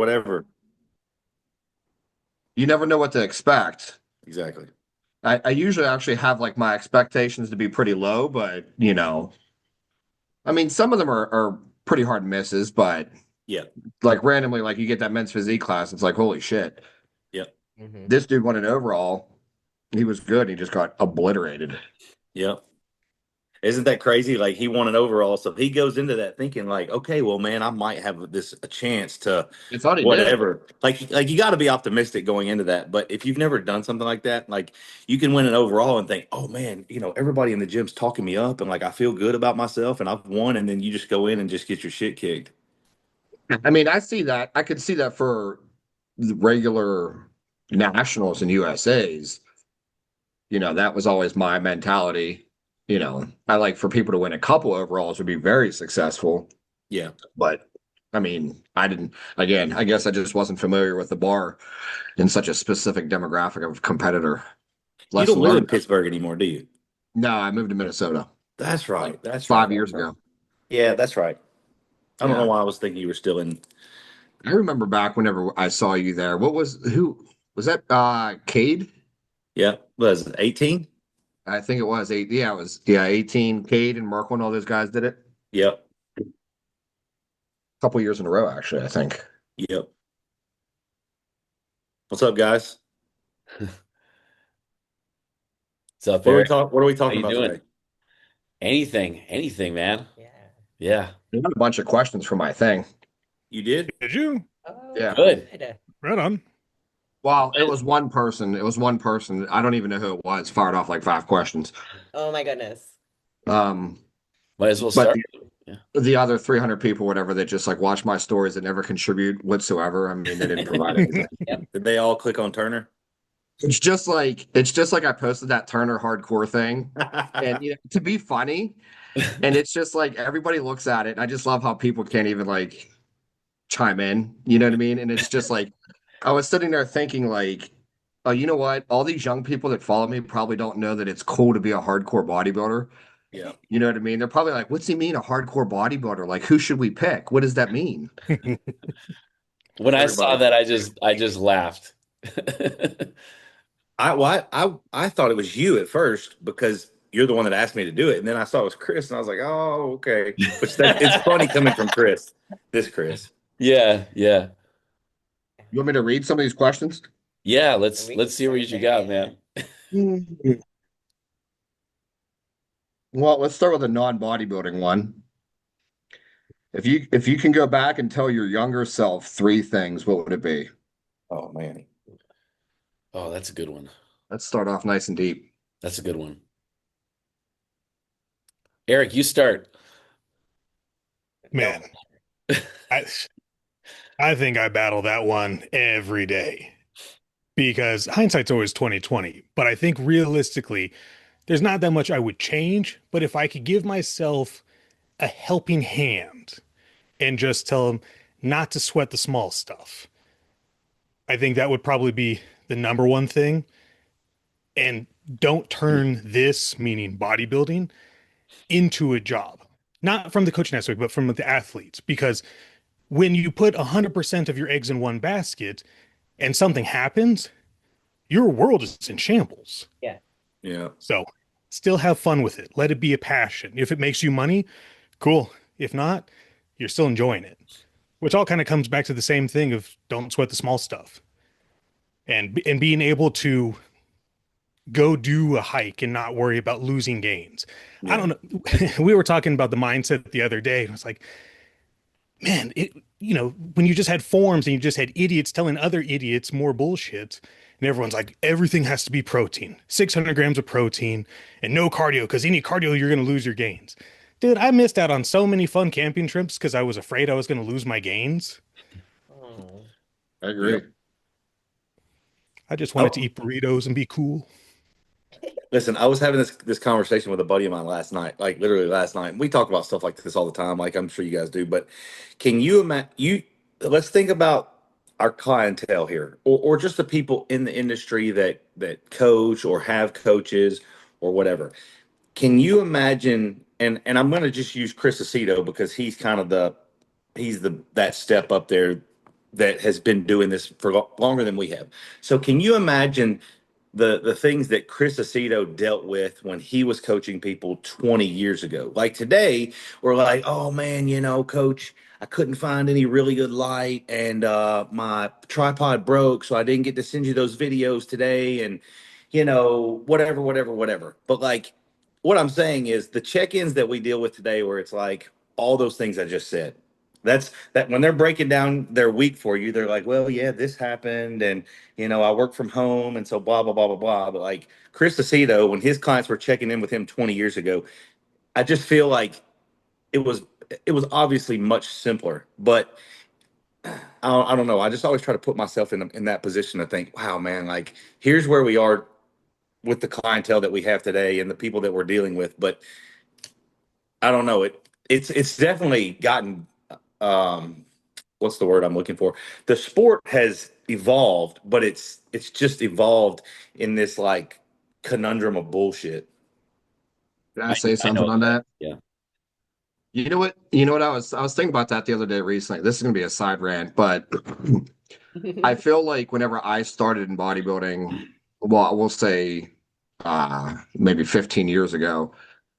whatever. You never know what to expect. Exactly. I usually actually have like my expectations to be pretty low, but I mean, some of them are pretty hard misses, but Yeah. like randomly, like you get that men's physique class, it's like, holy shit, Yeah. this dude won an overall. He was good. He just got obliterated. Yeah. Isn't that crazy? Like he won an overall, so he goes into that thinking like, okay, well, man, I might have this a chance to I thought he did. whatever. Like you got to be optimistic going into that. But if you've never done something like that, like you can win an overall and think, oh man, everybody in the gym's talking me up, and like I feel good about myself, and I've won, and then you just go in and just get your shit kicked. I mean, I see that. I could see that for the regular nationals and USAs. That was always my mentality. I like for people to win a couple overalls would be very successful. Yeah, But I mean, I didn't, again, I guess I just wasn't familiar with the bar in such a specific demographic of competitor. you Lesson don't live in learned. Pittsburgh anymore, do you? No, I moved to Minnesota That's like right. That's right. 5 years ago. Yeah, that's right. I don't know Yeah. why I was thinking you were still in. I remember back whenever I saw you there. Who was that? Cade? Yeah, was it 18? I think it was eight. Yeah, it was, 18. Cade and Markle and all those guys did it Yep, a couple years in a row, actually, I think. yep. What's up, guys? What's up, Eric? What are we How talking you about doing? today? Anything, man. Yeah. Yeah, I got a bunch of questions for my thing. You did? Did you? Oh, Yeah. good. good. Right on. Well, it was one person. It was one person. I don't even know who it was. Fired off like 5 questions. Oh my goodness. Um, Might as well but start. Yeah. the other 300 people, whatever, that just like watch my stories that never contribute whatsoever. I mean, they didn't provide anything. Did they all click on Turner? It's just like I posted that Turner hardcore thing, and to be funny, and it's just like everybody looks at it. And I just love how people can't even like chime in. You know what I mean? And it's just like I was sitting there thinking like, oh, you know what? All these young people that follow me probably don't know that it's cool to be a hardcore bodybuilder. Yeah. You know what I mean? They're probably like, what's he mean, a hardcore bodybuilder? Like, who should we pick? What does that mean? When I saw Everybody. that, I just laughed. I thought it was you at first because you're the one that asked me to do it, and then I saw it was Chris, and I was like, oh, okay. It's funny coming from Chris. This Chris. Yeah, yeah, You want me to read some of these questions? yeah. Let's see what you got, man. Well, let's start with a non-bodybuilding one. If you can go back and tell your younger self three things, what would it be? Oh man. Oh, that's a good one. Let's start off nice and deep. That's a good one. Eric, you start. Man, I I think I battle that one every day because hindsight's always 2020. But I think realistically, there's not that much I would change. But if I could give myself a helping hand and just tell them not to sweat the small stuff, I think that would probably be the number one thing. And don't turn this, meaning bodybuilding, into a job. Not from the coaching aspect, but from the athletes. Because when you put 100% of your eggs in one basket and something happens, your world is in shambles. Yeah. Yeah. So still have fun with it. Let it be a passion. If it makes you money, cool. If not, you're still enjoying it. Which all kind of comes back to the same thing of don't sweat the small stuff. And being able to go do a hike and not worry about losing gains. I don't know. We were talking about the mindset the other day. And it's like, man, when you just had forums and you just had idiots telling other idiots more bullshit, and everyone's like, everything has to be protein, 600 grams of protein, and no cardio, because any cardio, you're going to lose your gains. Dude, I missed out on so many fun camping trips because I was afraid I was going to lose my gains. Oh. I agree. Yep. I just wanted to eat burritos and be cool. Listen, I was having this conversation with a buddy of mine last night, like literally last night. We talk about stuff like this all the time, like I'm sure you guys do. But can you imagine? Let's think about our clientele here, or just the people in the industry that coach or have coaches or whatever. Can you imagine? And I'm going to just use Chris Aceto because he's kind of he's that step up there that has been doing this for longer than we have. So can you imagine the things that Chris Aceto dealt with when he was coaching people 20 years ago? Like today, we're like, oh man, coach, I couldn't find any really good light, and my tripod broke, so I didn't get to send you those videos today, and whatever, whatever, whatever. But like, what I'm saying is the check-ins that we deal with today, where it's like all those things I just said. That's that when they're breaking down their week for you, they're like, well, yeah, this happened, and I work from home, and so blah blah blah blah blah. But like Chris Aceto, when his clients were checking in with him 20 years ago, I just feel like it was it was obviously much simpler. But I don't know. I just always try to put myself in that position to think, wow, man, like here's where we are with the clientele that we have today and the people that we're dealing with. But I don't know. It's definitely gotten what's the word I'm looking for? The sport has evolved, but it's just evolved in this like conundrum of bullshit. Can I say I something know on that. that? Yeah. You know what? You know what I was thinking about that the other day recently. This is gonna be a side rant, but I feel like whenever I started in bodybuilding, well, I will say maybe 15 years ago,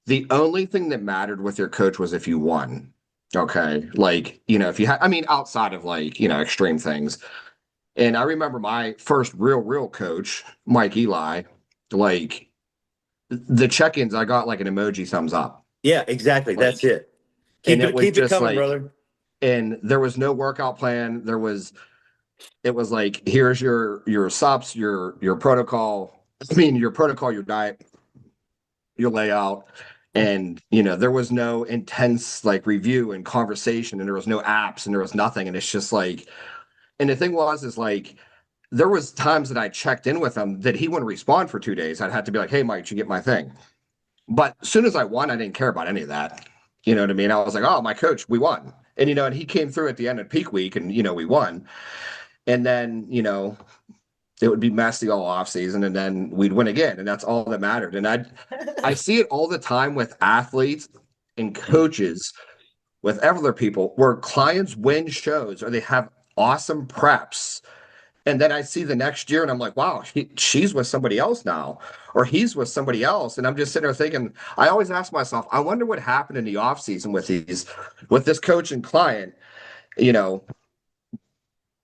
the only thing that mattered with your coach was if you won. Okay. Like, if you had, I mean, outside of like, extreme things. And I remember my first real coach, Mike Eli, like the check-ins, I got like an emoji thumbs up. Yeah, exactly. Like, That's it. and Keep it it was keep it just coming, like, brother. and there was no workout plan. It was like, here's your subs, your protocol. I mean, your protocol, your diet, your layout. And there was no intense like review and conversation, and there was no apps, and there was nothing. And it's just like, and the thing was, is like, there was times that I checked in with him that he wouldn't respond for 2 days. I'd have to be like, hey, Mike, did you get my thing? But as soon as I won, I didn't care about any of that. You know what I mean? I was like, oh, my coach, we won. And, and he came through at the end of peak week, and, we won. And then, it would be messy all off season, and then we'd win again. And that's all that mattered. And I see it all the time with athletes and coaches, with other people, where clients win shows or they have awesome preps. And then I see the next year and I'm like, wow, she's with somebody else now, or he's with somebody else. And I'm just sitting there thinking, I always ask myself, I wonder what happened in the off season with this coach and client, you know,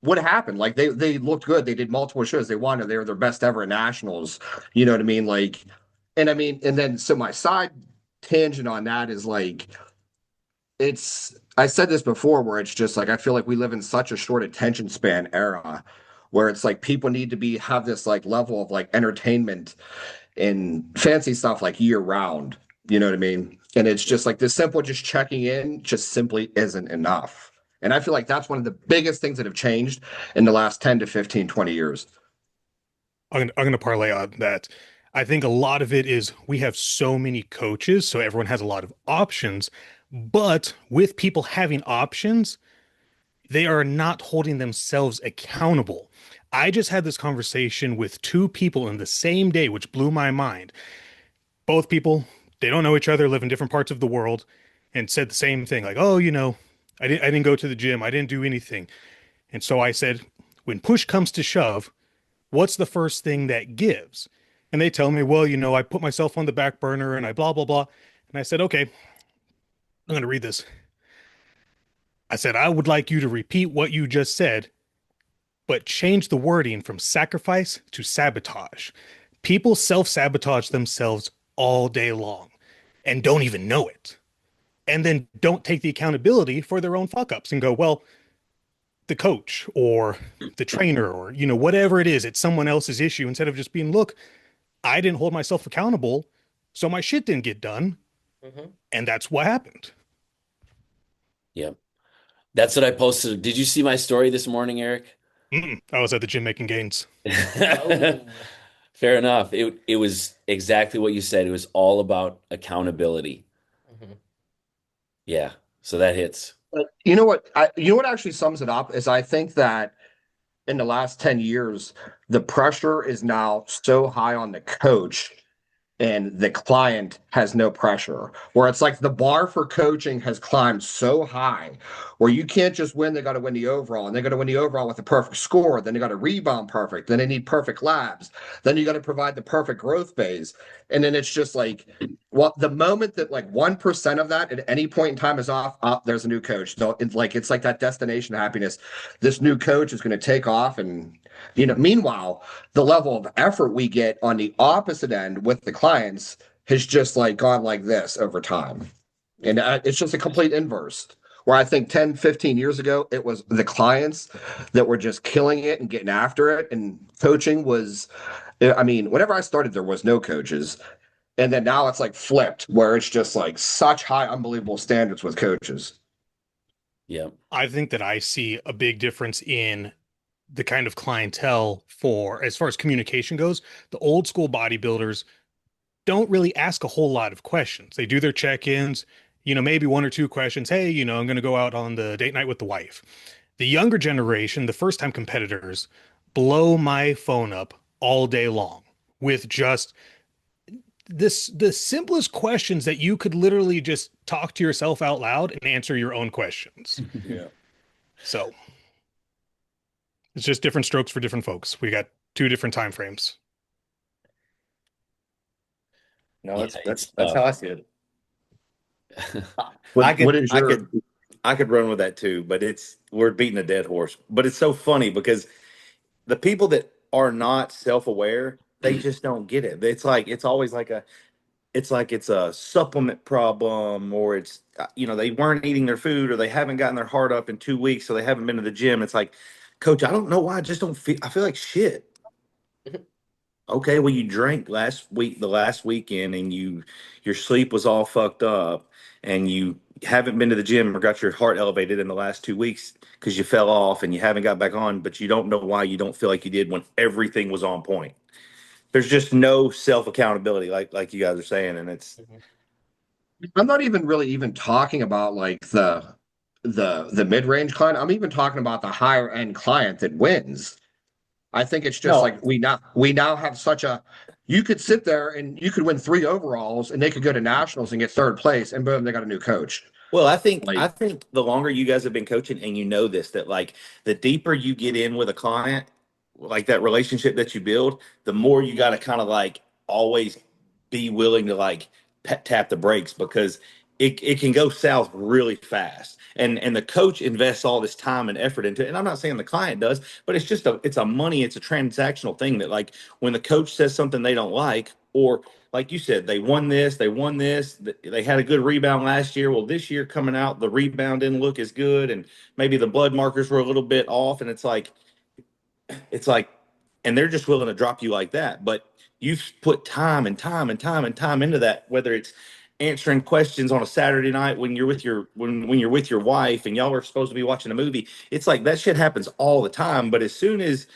what happened? Like they looked good. They did multiple shows. They won. They were their best ever at nationals. You know what I mean? Like, and I mean, and then so my side tangent on that is like, I said this before, where it's just like I feel like we live in such a short attention span era, where it's like people need to have this like level of like entertainment and fancy stuff like year round. You know what I mean? And it's just like this simple just checking in just simply isn't enough. And I feel like that's one of the biggest things that have changed in the last 10 to 15, 20 years. I'm gonna parlay on that. I think a lot of it is we have so many coaches, so everyone has a lot of options. But with people having options, they are not holding themselves accountable. I just had this conversation with two people in the same day, which blew my mind. Both people, they don't know each other, live in different parts of the world, and said the same thing, like, "Oh, I didn't go to the gym, I didn't do anything." And so I said, "When push comes to shove, what's the first thing that gives?" And they tell me, "Well, I put myself on the back burner and I blah blah blah." And I said, "Okay, I'm going to read this." I said, "I would like you to repeat what you just said, but change the wording from sacrifice to sabotage." People self-sabotage themselves all day long and don't even know it. And then don't take the accountability for their own fuck ups and go, "Well, the coach or the trainer or, whatever it is, it's someone else's issue," instead of just being, "Look, I didn't hold myself accountable, so my shit didn't get done." Mhm. And that's what happened. Yep. That's what I posted. Did you see my story this morning, Eric? I was at the gym making gains. Oh. Fair enough. It was exactly what you said. It was all about accountability. Mhm. Yeah. So that hits. But you know what actually sums it up is I think that in the last 10 years, the pressure is now so high on the coach and the client has no pressure. Where it's like the bar for coaching has climbed so high where you can't just win, they got to win the overall, and they got to win the overall with a perfect score. Then they got to rebound perfect. Then they need perfect labs. Then you got to provide the perfect growth phase. And then it's just like, well, the moment that like 1% of that at any point in time is off, there's a new coach. So it's like that destination happiness. This new coach is going to take off. And, meanwhile, the level of effort we get on the opposite end with the clients has just like gone like this over time. And it's just a complete inverse. Where I think 10, 15 years ago, it was the clients that were just killing it and getting after it. And coaching was, I mean, whenever I started, there was no coaches. And then now it's like flipped, where it's just like such high, unbelievable standards with coaches. Yeah. I think that I see a big difference in the kind of clientele for as far as communication goes. The old school bodybuilders don't really ask a whole lot of questions. They do their check-ins, maybe one or two questions. Hey, I'm going to go out on the date night with the wife. The younger generation, the first time competitors, blow my phone up all day long with just the simplest questions that you could literally just talk to yourself out loud and answer your own questions. Yeah. So it's just different strokes for different folks. We got two different time frames. No, Yeah, that's how I see it. What, I what could is I your could I could run with that too, but we're beating a dead horse. But it's so funny because the people that are not self-aware, they just don't get it. It's always like it's a supplement problem, or they weren't eating their food, or they haven't gotten their heart up in 2 weeks, so they haven't been to the gym. It's like, coach, I don't know why, I feel like shit. Okay, well, you drank the last weekend, and your sleep was all fucked up, and you haven't been to the gym or got your heart elevated in the last 2 weeks because you fell off and you haven't got back on, but you don't know why you don't feel like you did when everything was on point. There's just no self accountability, like you guys are saying, and it's Mhm. I'm not even really even talking about like the mid-range client. I'm even talking about the higher end client that wins. I think it's just no. like we now have such a you could sit there and you could win three overalls and they could go to nationals and get third place and boom, they got a new coach. Well, I Like think the longer you guys have been coaching, and this, that like the deeper you get in with a client, like that relationship that you build, the more you got to kind of like always be willing to like tap the brakes, because it can go south really fast. And the coach invests all this time and effort into it. And I'm not saying the client does, but it's a money, it's a transactional thing that, like, when the coach says something they don't like, or like you said, they won this, they had a good rebound last year. Well, this year coming out, the rebound didn't look as good, and maybe the blood markers were a little bit off. And it's like, and they're just willing to drop you like that. But you've put time and time and time and time into that, whether it's answering questions on a Saturday night when you're with when you're with your wife and y'all are supposed to be watching a movie. It's like that shit happens all the time. But as soon as,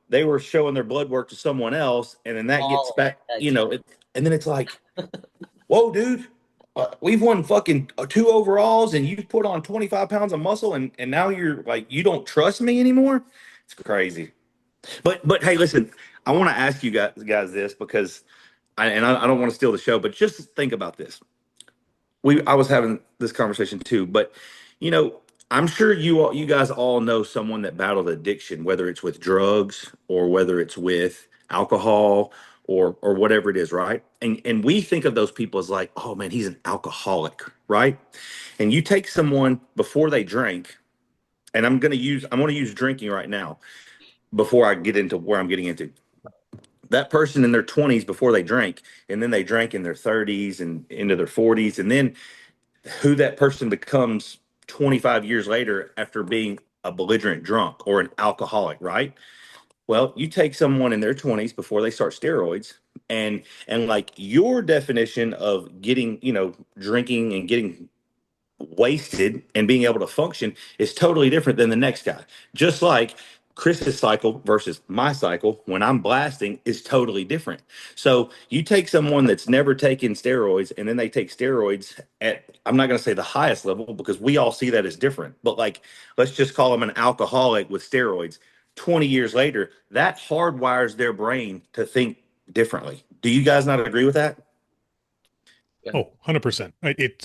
they were showing their blood work to someone else, and then that gets All back, that shit. and then it's like, whoa, dude, we've won fucking two overalls, and you put on 25 pounds of muscle, and now you're like, you don't trust me anymore. It's crazy. But hey, listen, I want to ask you guys this, because I don't want to steal the show, but just think about this. I was having this conversation too, but you know, I'm sure you guys all know someone that battled addiction, whether it's with drugs or whether it's with alcohol, or whatever it is, right? And we think of those people as like, oh man, he's an alcoholic, right? And you take someone before they drank, and I'm going to use drinking right now before I get into where I'm getting into. That person in their 20s before they drank, and then they drank in their 30s and into their 40s, and then who that person becomes 25 years later after being a belligerent drunk or an alcoholic, right? Well, you take someone in their 20s before they start steroids, and like your definition of getting, drinking and getting wasted and being able to function is totally different than the next guy. Just like Chris's cycle versus my cycle when I'm blasting is totally different. So you take someone that's never taken steroids, and then they take steroids at, I'm not going to say the highest level because we all see that as different, but like, let's just call them an alcoholic with steroids. 20 years later, that hardwires their brain to think differently. Do you guys not agree with that? Oh, 100%.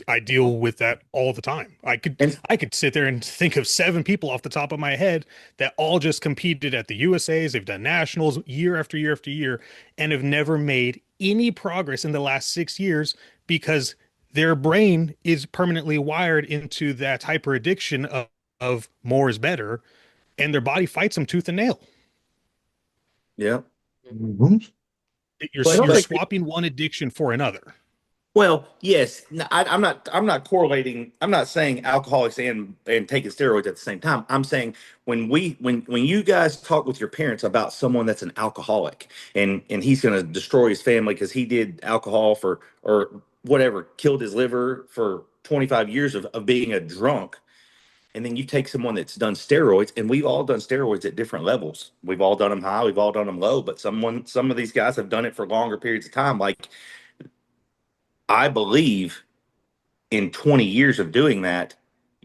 I deal with that all the time. And I could sit there and think of 7 people off the top of my head that all just competed at the USA's. They've done nationals year after year after year and have never made any progress in the last 6 years because their brain is permanently wired into that hyper addiction of more is better, and their body fights them tooth and nail. yeah, Mhm. You're but you're but swapping one addiction for another. well, yes. No, I'm not correlating. I'm not saying alcoholics and taking steroids at the same time. I'm saying when you guys talk with your parents about someone that's an alcoholic and he's going to destroy his family because he did alcohol for or whatever, killed his liver for 25 years of being a drunk. And then you take someone that's done steroids, and we've all done steroids at different levels. We've all done them high, we've all done them low, but some of these guys have done it for longer periods of time. Like I believe in 20 years of doing that,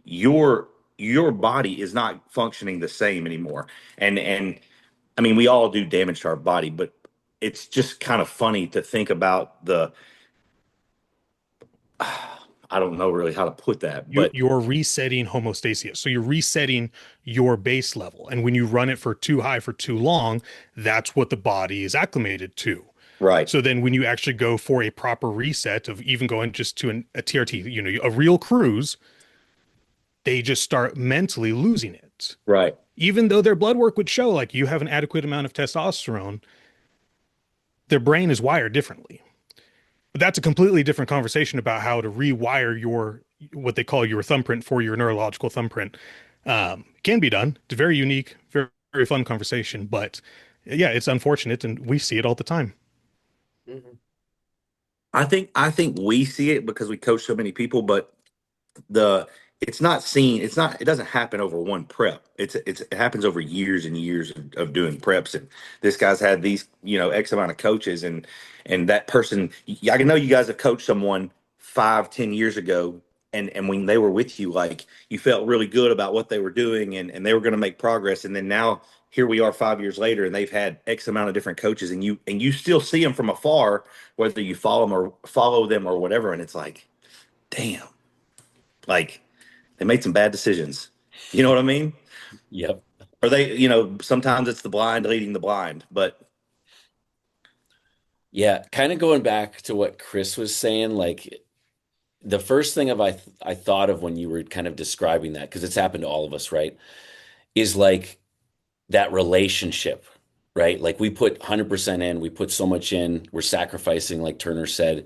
your your body is not functioning the same anymore. And I mean, we all do damage to our body, but it's just kind of funny to think about the I don't know really how to put that, but You're resetting homeostasis. So you're resetting your base level. And when you run it for too high for too long, that's what the body is acclimated to. right, So then when you actually go for a proper reset of even going just to a TRT, a real cruise, they just start mentally losing it. right. Even though their blood work would show like you have an adequate amount of testosterone, their brain is wired differently. But that's a completely different conversation about how to rewire your what they call your thumbprint for your neurological thumbprint. Can be done. It's a very unique, very, very fun conversation. But yeah, it's unfortunate, and we see it all the time. Mhm. I think we see it because we coach so many people, but the it's not seen it doesn't happen over one prep. It happens over years and years of doing preps, and this guy's had these x amount of coaches, and that person, I know you guys have coached someone 5-10 years ago, and when they were with you, like you felt really good about what they were doing, and they were going to make progress, and then now here we are 5 years later, and they've had x amount of different coaches, and you still see them from afar, whether you follow them or whatever, and it's like, damn, like they made some bad decisions. You know what I mean? Yep. Or sometimes it's the blind leading the blind, but Yeah, kind of going back to what Chris was saying, like the first thing I thought of when you were kind of describing that, because it's happened to all of us, right? Is like that relationship, right? Like we put 100% in, we put so much in, we're sacrificing, like Turner said.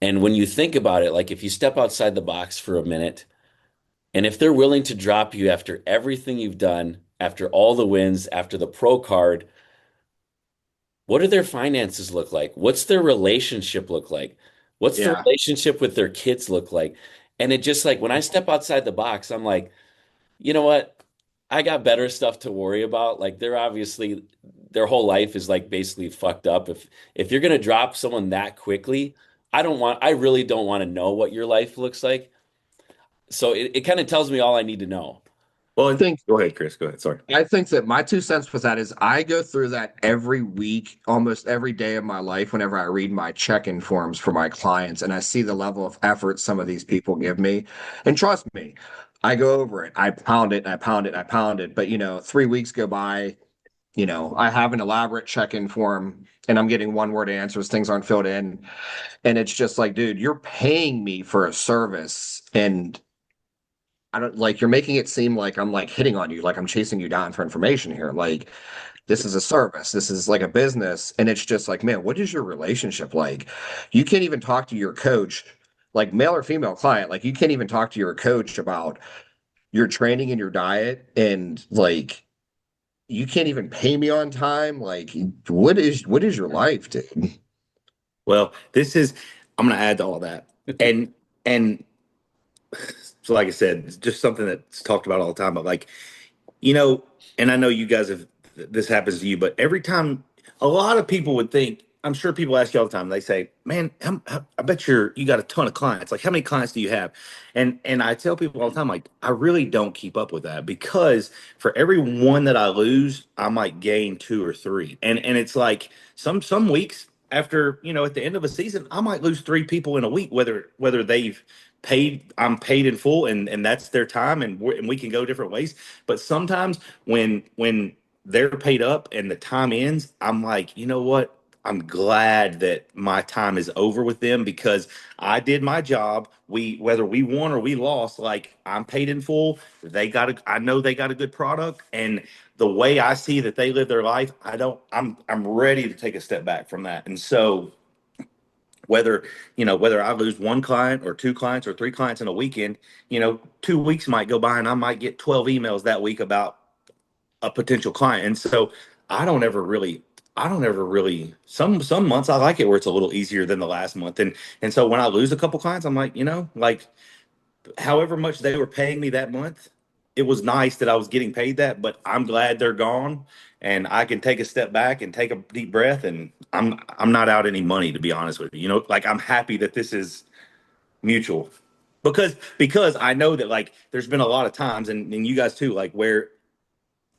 And when you think about it, like if you step outside the box for a minute, and if they're willing to drop you after everything you've done, after all the wins, after the pro card, what do their finances look like? What's their relationship look like? What's the yeah, relationship with their kids look like? And it just like when I step outside the box, I'm like, you know what? I got better stuff to worry about. Like they're obviously their whole life is like basically fucked up. If you're gonna drop someone that quickly, I really don't want to know what your life looks like. So it kind of tells me all I need to know. I think go ahead, Chris. Go ahead. Sorry. I think that my 2 cents with that is I go through that every week, almost every day of my life, whenever I read my check-in forms for my clients and I see the level of effort some of these people give me. And trust me, I go over it. I pound it, I pound it, I pound it. But 3 weeks go by, I have an elaborate check-in form and I'm getting one-word answers, things aren't filled in. And it's just like, dude, you're paying me for a service. And I don't like you're making it seem like I'm like hitting on you, like I'm chasing you down for information here. Like this is a service, this is like a business. And it's just like, man, what is your relationship like? You can't even talk to your coach, like male or female client, like you can't even talk to your coach about your training and your diet. And like you can't even pay me on time. Like, what is your life, dude? Well, I'm going to add to all that, and so like I said, it's just something that's talked about all the time. But like you know, and I know you guys have this happens to you, but every time a lot of people would think I'm sure people ask you all the time. They say, "Man, I bet you got a ton of clients. Like, how many clients do you have?" And I tell people all the time, like, I really don't keep up with that because for every one that I lose, I might gain two or three. And it's like some weeks after, at the end of a season, I might lose three people in a week, whether they've paid, I'm paid in full, and that's their time, and we can go different ways. But sometimes when they're paid up and the time ends, I'm like, you know what? I'm glad that my time is over with them because I did my job. Whether we won or we lost, like I'm paid in full. I know they got a good product, and the way I see that they live their life, I'm ready to take a step back from that. And so whether I lose one client or two clients or three clients in a weekend, 2 weeks might go by and I might get 12 emails that week about a potential client. And so I don't ever really some months I like it where it's a little easier than the last month. And so when I lose a couple clients, I'm like, like however much they were paying me that month, it was nice that I was getting paid that, but I'm glad they're gone and I can take a step back and take a deep breath, and I'm not out any money, to be honest with you. Like I'm happy that this is mutual because I know that like there's been a lot of times, and you guys too, like where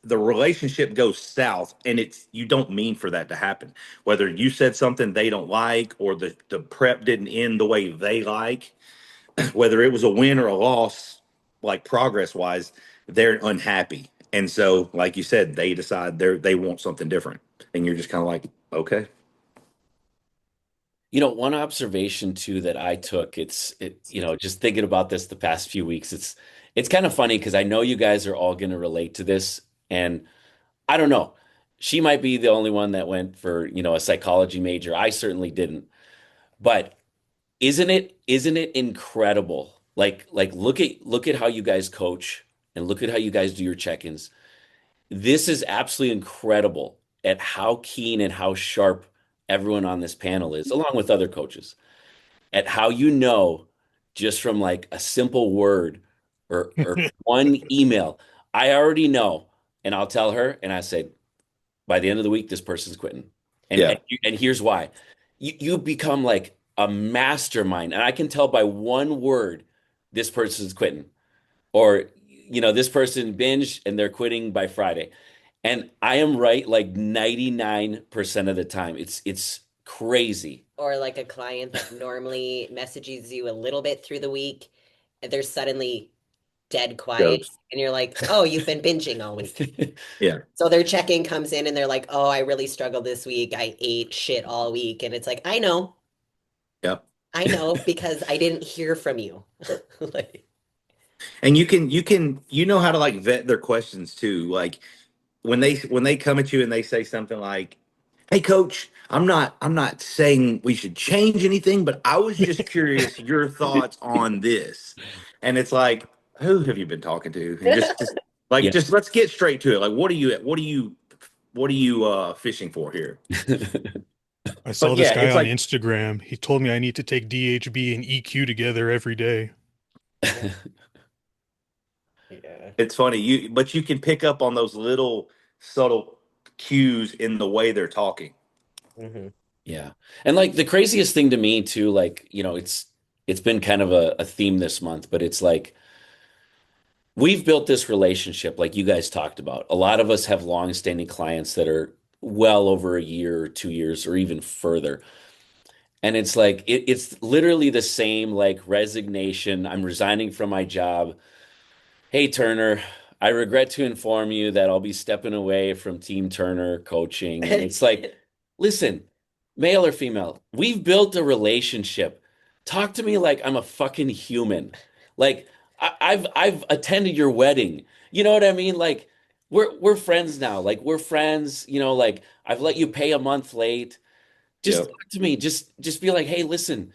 the relationship goes south and you don't mean for that to happen, whether you said something they don't like or the prep didn't end the way they like, whether it was a win or a loss, like progress wise, they're unhappy. And so like you said, they decide they want something different, and you're just kind of like, okay. One observation too that I took, just thinking about this the past few weeks, it's kind of funny because I know you guys are all going to relate to this, and I don't know. She might be the only one that went for, a psychology major. I certainly didn't. But isn't it incredible? Like look at how you guys coach and look at how you guys do your check-ins. This is absolutely incredible at how keen and how sharp everyone on this panel is, along with other coaches, at how just from like a simple word or one email. I already know, and I'll tell her, and I say, by the end of the week, this person's quitting. And Yeah. and here's why. You become like a mastermind, and I can tell by one word this person's quitting, or this person binged and they're quitting by Friday. And I am right like 99% of the time. It's crazy. Or like a client that normally messages you a little bit through the week, and they're suddenly dead quiet, Goes. and you're like, oh, you've been binging all week. Yeah. So their check-in comes in and they're like, oh, I really struggled this week. I ate shit all week. And it's like, Yep. I know because I didn't hear from you. Like, And you know how to like vet their questions too. Like when they come at you and they say something like, "Hey coach, I'm not saying we should change anything, but I was just curious your thoughts on this." And it's like, "Who have you been talking to?" And just like Yeah. just let's get straight to it. Like what are you fishing for here? I saw But this yeah, guy it's on like Instagram. He told me I need to take DHB and EQ together every day. yeah. it's funny but you can pick up on those little subtle cues in the way they're talking. Hmm. Yeah. And like the craziest thing to me too, like, it's been kind of a theme this month, but it's like we've built this relationship like you guys talked about. A lot of us have long-standing clients that are well over a year or 2 years or even further. And it's like it's literally the same like resignation. I'm resigning from my job. Hey Turner, I regret to inform you that I'll be stepping away from Team Turner coaching. And it's like, listen, male or female, we've built a relationship. Talk to me like I'm a fucking human. Like I've attended your wedding. You know what I mean? Like we're friends now. Like we're friends, like I've let you pay a month late. Just Yep. talk to me. Just be like, hey, listen,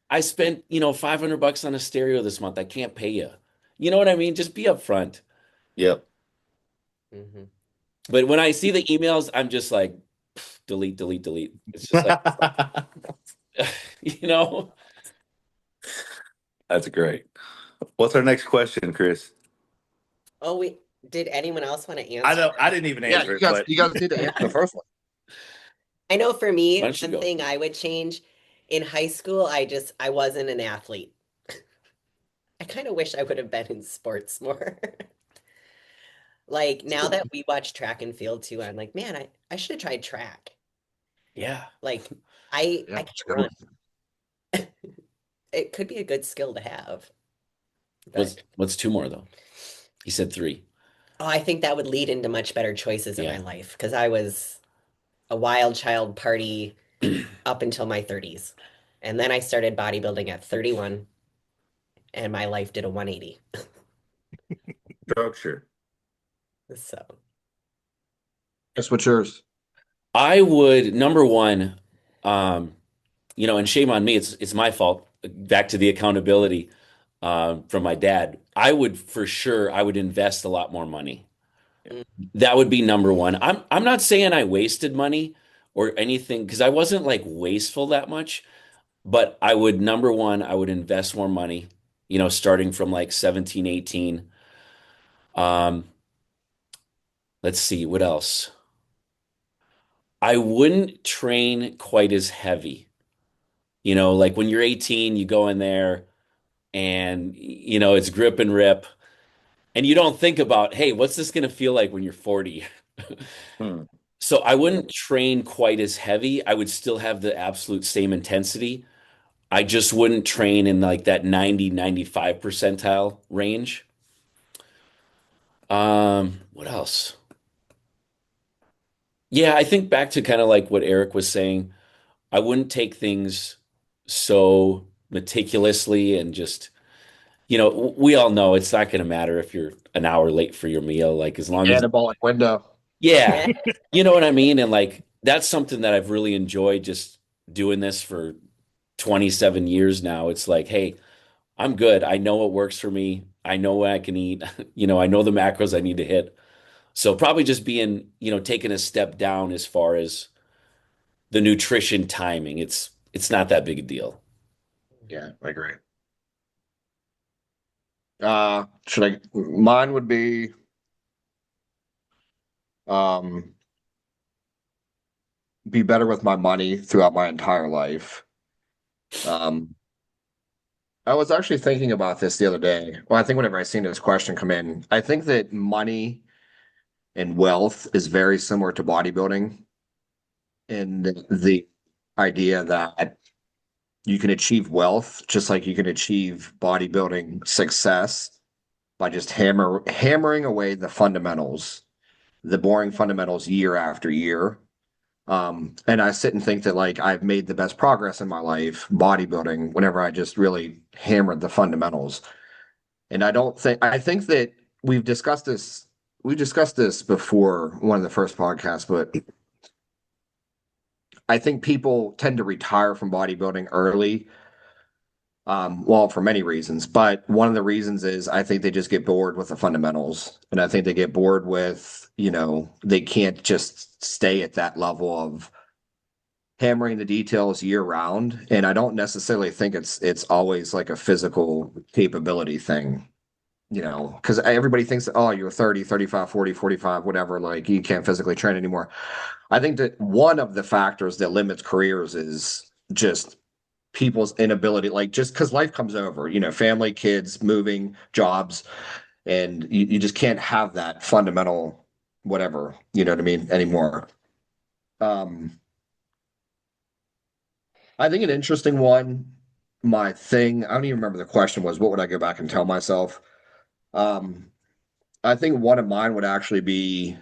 I spent, $500 on a stereo this month. I can't pay you. You know what I mean? Just be upfront. Yep. Hmm. But when I see the emails, I'm just like, delete, delete, delete. It's just like, you know, That's great. What's our next question, Chris? Oh, did anyone else want to I answer? know I didn't even Yeah, answer it, but you guys need to answer the first one. I know for me, Why don't you one go? thing I would change in high school, I wasn't an athlete. I kind of wish I would have been in sports more. Like now that we watch track and field too, I'm like, man, I should have tried track. Yeah. Like Yeah, I can run. It could be a good skill to have. But What's two more though? He said three. oh, I think that would lead into much better choices in my Yeah. life because I was a wild child party up until my 30s. And then I started bodybuilding at 31 and my life did a 180. Structure. So, Guess what's yours? I would number one, um, and shame on me, it's my fault. Back to the accountability from my dad. I would invest a lot more money. mm, That would be number one. I'm not saying I wasted money or anything because I wasn't like wasteful that much, but I would number one, I would invest more money, starting from like 17, 18. Um, let's see, what else? I wouldn't train quite as heavy. Like when you're 18, you go in there and it's grip and rip. And you don't think about, hey, what's this going to feel like when you're 40? Hmm. So I wouldn't train quite as heavy. I would still have the absolute same intensity. I just wouldn't train in like that 90-95 percentile range. What else? Yeah, I think back to kind of like what Eric was saying. I wouldn't take things so meticulously and just, we all know it's not going to matter if you're an hour late for your meal, like as long as, Anabolic window. yeah, you know what I mean? And like that's something that I've really enjoyed just doing this for 27 years now. It's like, hey, I'm good. I know what works for me. I know what I can eat. I know the macros I need to hit. So probably just being, taking a step down as far as the nutrition timing. It's not that big a deal. Yeah, I agree. Mine would be um be better with my money throughout my entire life. Um, I was actually thinking about this the other day. Well, I think whenever I seen this question come in, I think that money and wealth is very similar to bodybuilding in the idea that you can achieve wealth just like you can achieve bodybuilding success by just hammering away the fundamentals, the boring fundamentals year after year. And I sit and think that like I've made the best progress in my life bodybuilding whenever I just really hammered the fundamentals. And I think that we've discussed this we discussed this before one of the first podcasts, but I think people tend to retire from bodybuilding early. Well, for many reasons, but one of the reasons is I think they just get bored with the fundamentals. And I think they get bored with, they can't just stay at that level of hammering the details year round. And I don't necessarily think it's always like a physical capability thing, because everybody thinks, oh, you're 30, 35, 40, 45, whatever, like you can't physically train anymore. I think that one of the factors that limits careers is just people's inability, like just because life comes over, family, kids, moving, jobs, and you just can't have that fundamental whatever, you know what I mean, anymore. Um, I think an interesting one, I don't even remember the question was, what would I go back and tell myself? Um, I think one of mine would actually be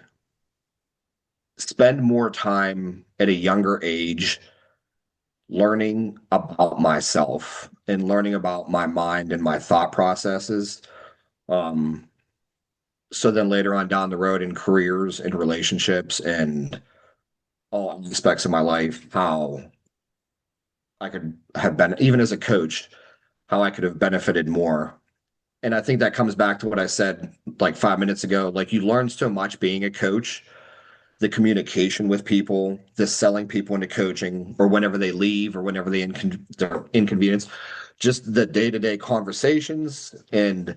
spend more time at a younger age learning about myself and learning about my mind and my thought processes. Um, so then later on down the road in careers and relationships and all aspects of my life, how I could have been, even as a coach, how I could have benefited more. And I think that comes back to what I said like 5 minutes ago. Like you learn so much being a coach, the communication with people, the selling people into coaching, or whenever they leave or whenever they're inconvenience, just the day-to-day conversations and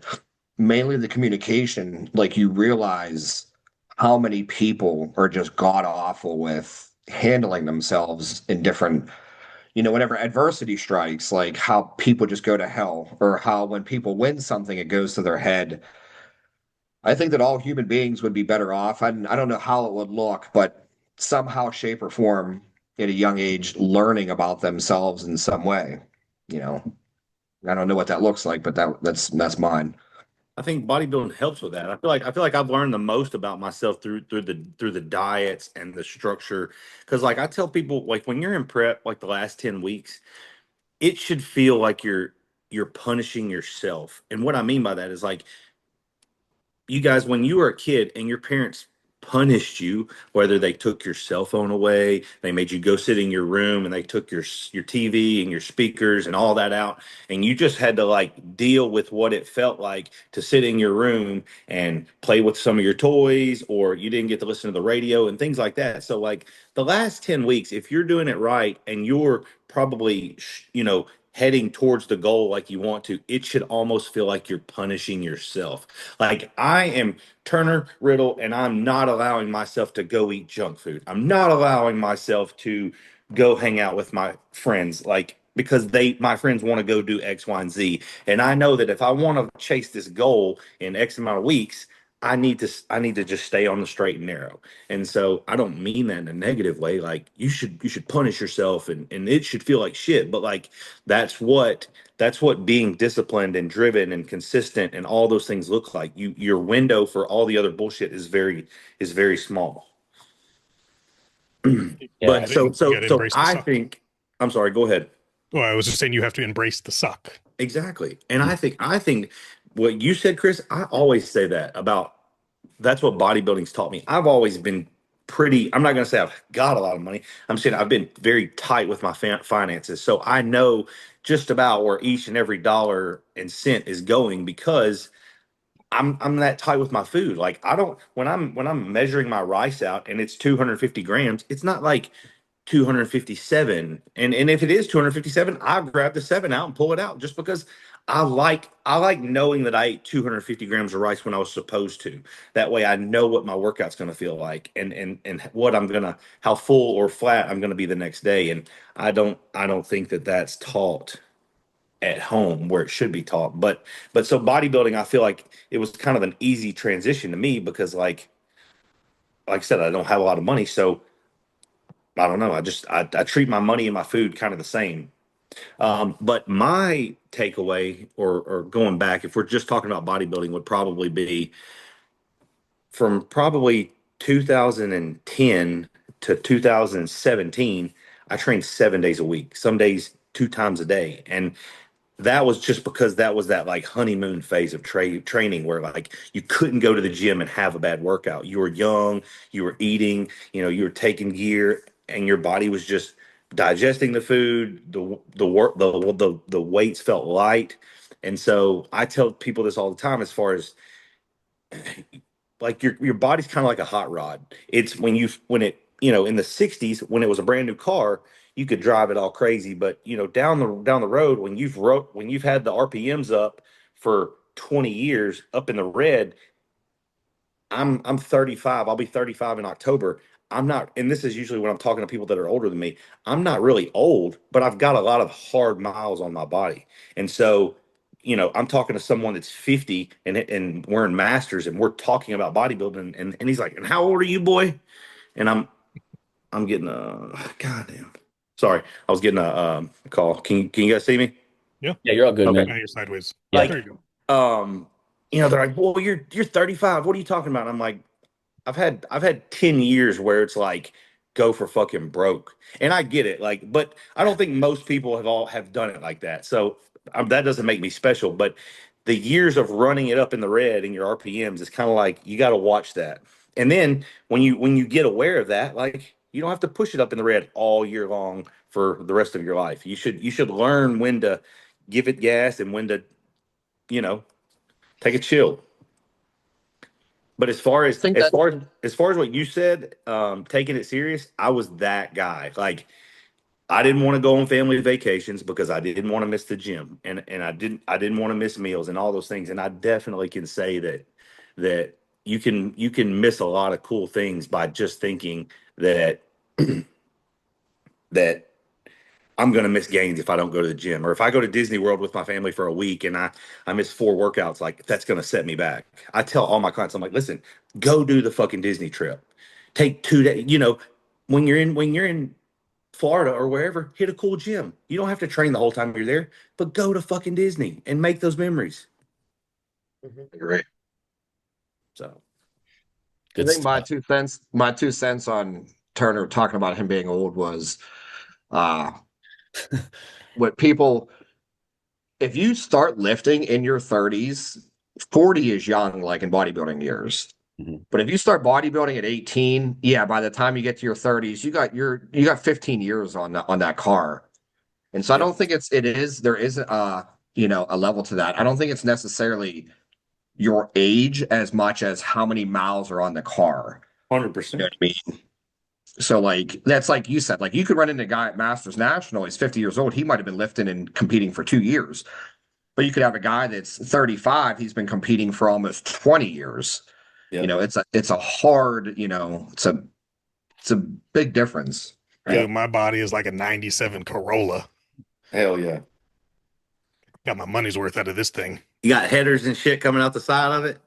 mainly the communication. Like you realize how many people are just god awful with handling themselves in different, whenever adversity strikes, like how people just go to hell, or how when people win something, it goes to their head. I think that all human beings would be better off. I don't know how it would look, but somehow, shape, or form at a young age, learning about themselves in some way. You know, I don't know what that looks like, but that's mine. I think bodybuilding helps with that. I feel like I've learned the most about myself through the diets and the structure. Because like I tell people, like when you're in prep, like the last 10 weeks, it should feel like you're punishing yourself. And what I mean by that is like you guys, when you were a kid and your parents punished you, whether they took your cell phone away, they made you go sit in your room, and they took your TV and your speakers and all that out, and you just had to like deal with what it felt like to sit in your room and play with some of your toys, or you didn't get to listen to the radio and things like that. So like the last 10 weeks, if you're doing it right and you're probably heading towards the goal like you want to, it should almost feel like you're punishing yourself. Like I am Turner Riddle, and I'm not allowing myself to go eat junk food. I'm not allowing myself to go hang out with my friends, like because my friends want to go do X, Y, and Z. And I know that if I want to chase this goal in X amount of weeks, I need to just stay on the straight and narrow. And so I don't mean that in a negative way. Like you should punish yourself, and it should feel like shit. But like that's what that's what being disciplined and driven and consistent and all those things look like. Your window for all the other bullshit is very small. Yeah. But You got to so embrace the I suck. think I'm sorry, go ahead. Well, I was just saying you have to embrace the suck. Exactly. And I think what you said, Chris, I always say that about that's what bodybuilding's taught me. I've always been I'm not going to say I've got a lot of money. I'm saying I've been very tight with my finances. So I know just about where each and every dollar and cent is going because I'm that tight with my food. Like I don't when I'm measuring my rice out and it's 250 grams, it's not like 257. And if it is 257, I'll grab the seven out and pull it out just because I like knowing that I ate 250 grams of rice when I was supposed to. That way I know what my workout's gonna feel like and what how full or flat I'm gonna be the next day. And I don't think that that's taught at home where it should be taught. But so bodybuilding, I feel like it was kind of an easy transition to me because like I said, I don't have a lot of money, so I don't know. I treat my money and my food kind of the same. But my takeaway or going back, if we're just talking about bodybuilding, would probably be from probably 2010 to 2017, I trained 7 days a week, some days two times a day. And that was just because that was that like honeymoon phase of training where like you couldn't go to the gym and have a bad workout. You were young, you were eating, you were taking gear, and your body was just digesting the food. The work the weights felt light, and so I tell people this all the time as far as like your body's kind of like a hot rod. It's when it in the 60s when it was a brand new car, you could drive it all crazy, but down the road when you've had the RPMs up for 20 years up in the red. I'm 35. I'll be 35 in October. I'm not, and this is usually when I'm talking to people that are older than me. I'm not really old, but I've got a lot of hard miles on my body. And so, I'm talking to someone that's 50 and we're in masters and we're talking about bodybuilding and he's like, "And how old are you, boy?" And I'm getting a goddamn. Sorry, I was getting a call. Can you guys see me? Yeah. Yeah, you're all good, Okay. Now man. you're sideways. Yeah. There Like, you go. they're like, "Well, you're 35. What are you talking about?" I'm like, I've had 10 years where it's like go for fucking broke. And I get it. Like, but I don't think most people have done it like that. So that doesn't make me special, but the years of running it up in the red in your RPMs is kind of like you got to watch that. And then when you get aware of that, like you don't have to push it up in the red all year long for the rest of your life. You should learn when to give it gas and when to, you know, take a chill. But as far I as think as that far as as far as what you said, taking it serious, I was that guy. Like I didn't want to go on family vacations because I didn't want to miss the gym, and I didn't want to miss meals and all those things. And I definitely can say that you can miss a lot of cool things by just thinking that that I'm going to miss gains if I don't go to the gym, or if I go to Disney World with my family for a week and I miss 4 workouts, like that's going to set me back. I tell all my clients, I'm like, listen, go do the fucking Disney trip. Take 2 days. When you're in Florida or wherever, hit a cool gym. You don't have to train the whole time you're there, but go to fucking Disney and make those memories. Mhm. Great. So I Good think stuff. my 2 cents on Turner talking about him being old was uh what people if you start lifting in your 30s, 40 is young, like in bodybuilding years. Mhm. But if you start bodybuilding at 18, yeah, by the time you get to your 30s, you got 15 years on that car. And so I yeah, don't think there is a level to that. I don't think it's necessarily your age as much as how many miles are on the car. hundred You know what percent. I mean? So like that's like you said, like you could run into a guy at Masters National, he's 50 years old, he might have been lifting and competing for 2 years. But you could have a guy that's 35, he's been competing for almost 20 years. You Yep. know, it's a hard, it's a big difference. Yeah. Dude, my body is like a 97 Corolla. Hell yeah. Got my money's worth out of this thing. You got headers and shit coming out the side of it.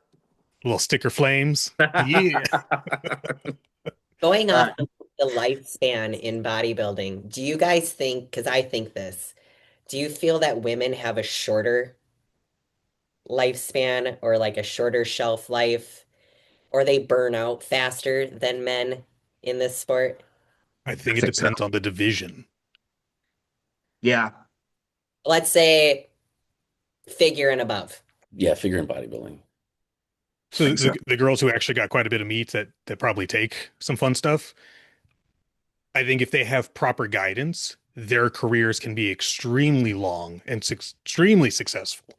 Little sticker flames. Yeah. Going All off right. of the lifespan in bodybuilding, do you guys think, because I think this, do you feel that women have a shorter lifespan or like a shorter shelf life, or they burn out faster than men in this sport? I I think it think so. depends on the division. Yeah. Let's say figure and above. Yeah, figure in bodybuilding. I So think so. the girls who actually got quite a bit of meat that probably take some fun stuff, I think if they have proper guidance, their careers can be extremely long and extremely successful.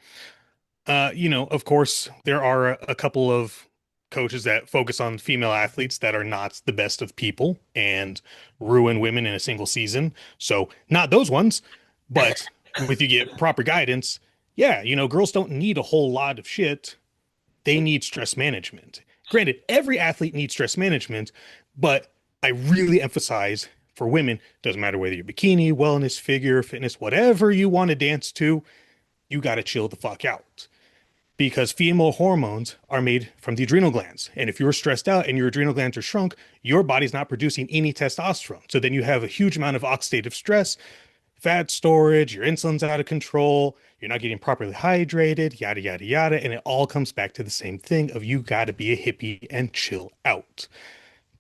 Of course, there are a couple of coaches that focus on female athletes that are not the best of people and ruin women in a single season. So, not those ones, but with you get proper guidance, yeah, girls don't need a whole lot of shit. They need stress management. Granted, every athlete needs stress management, but I really emphasize for women, doesn't matter whether you're bikini, wellness, figure, fitness, whatever you want to dance to, you got to chill the fuck out because female hormones are made from the adrenal glands. And if you're stressed out and your adrenal glands are shrunk, your body's not producing any testosterone. So then you have a huge amount of oxidative stress, fat storage, your insulin's out of control, you're not getting properly hydrated, yada, yada, yada. And it all comes back to the same thing of you got to be a hippie and chill out.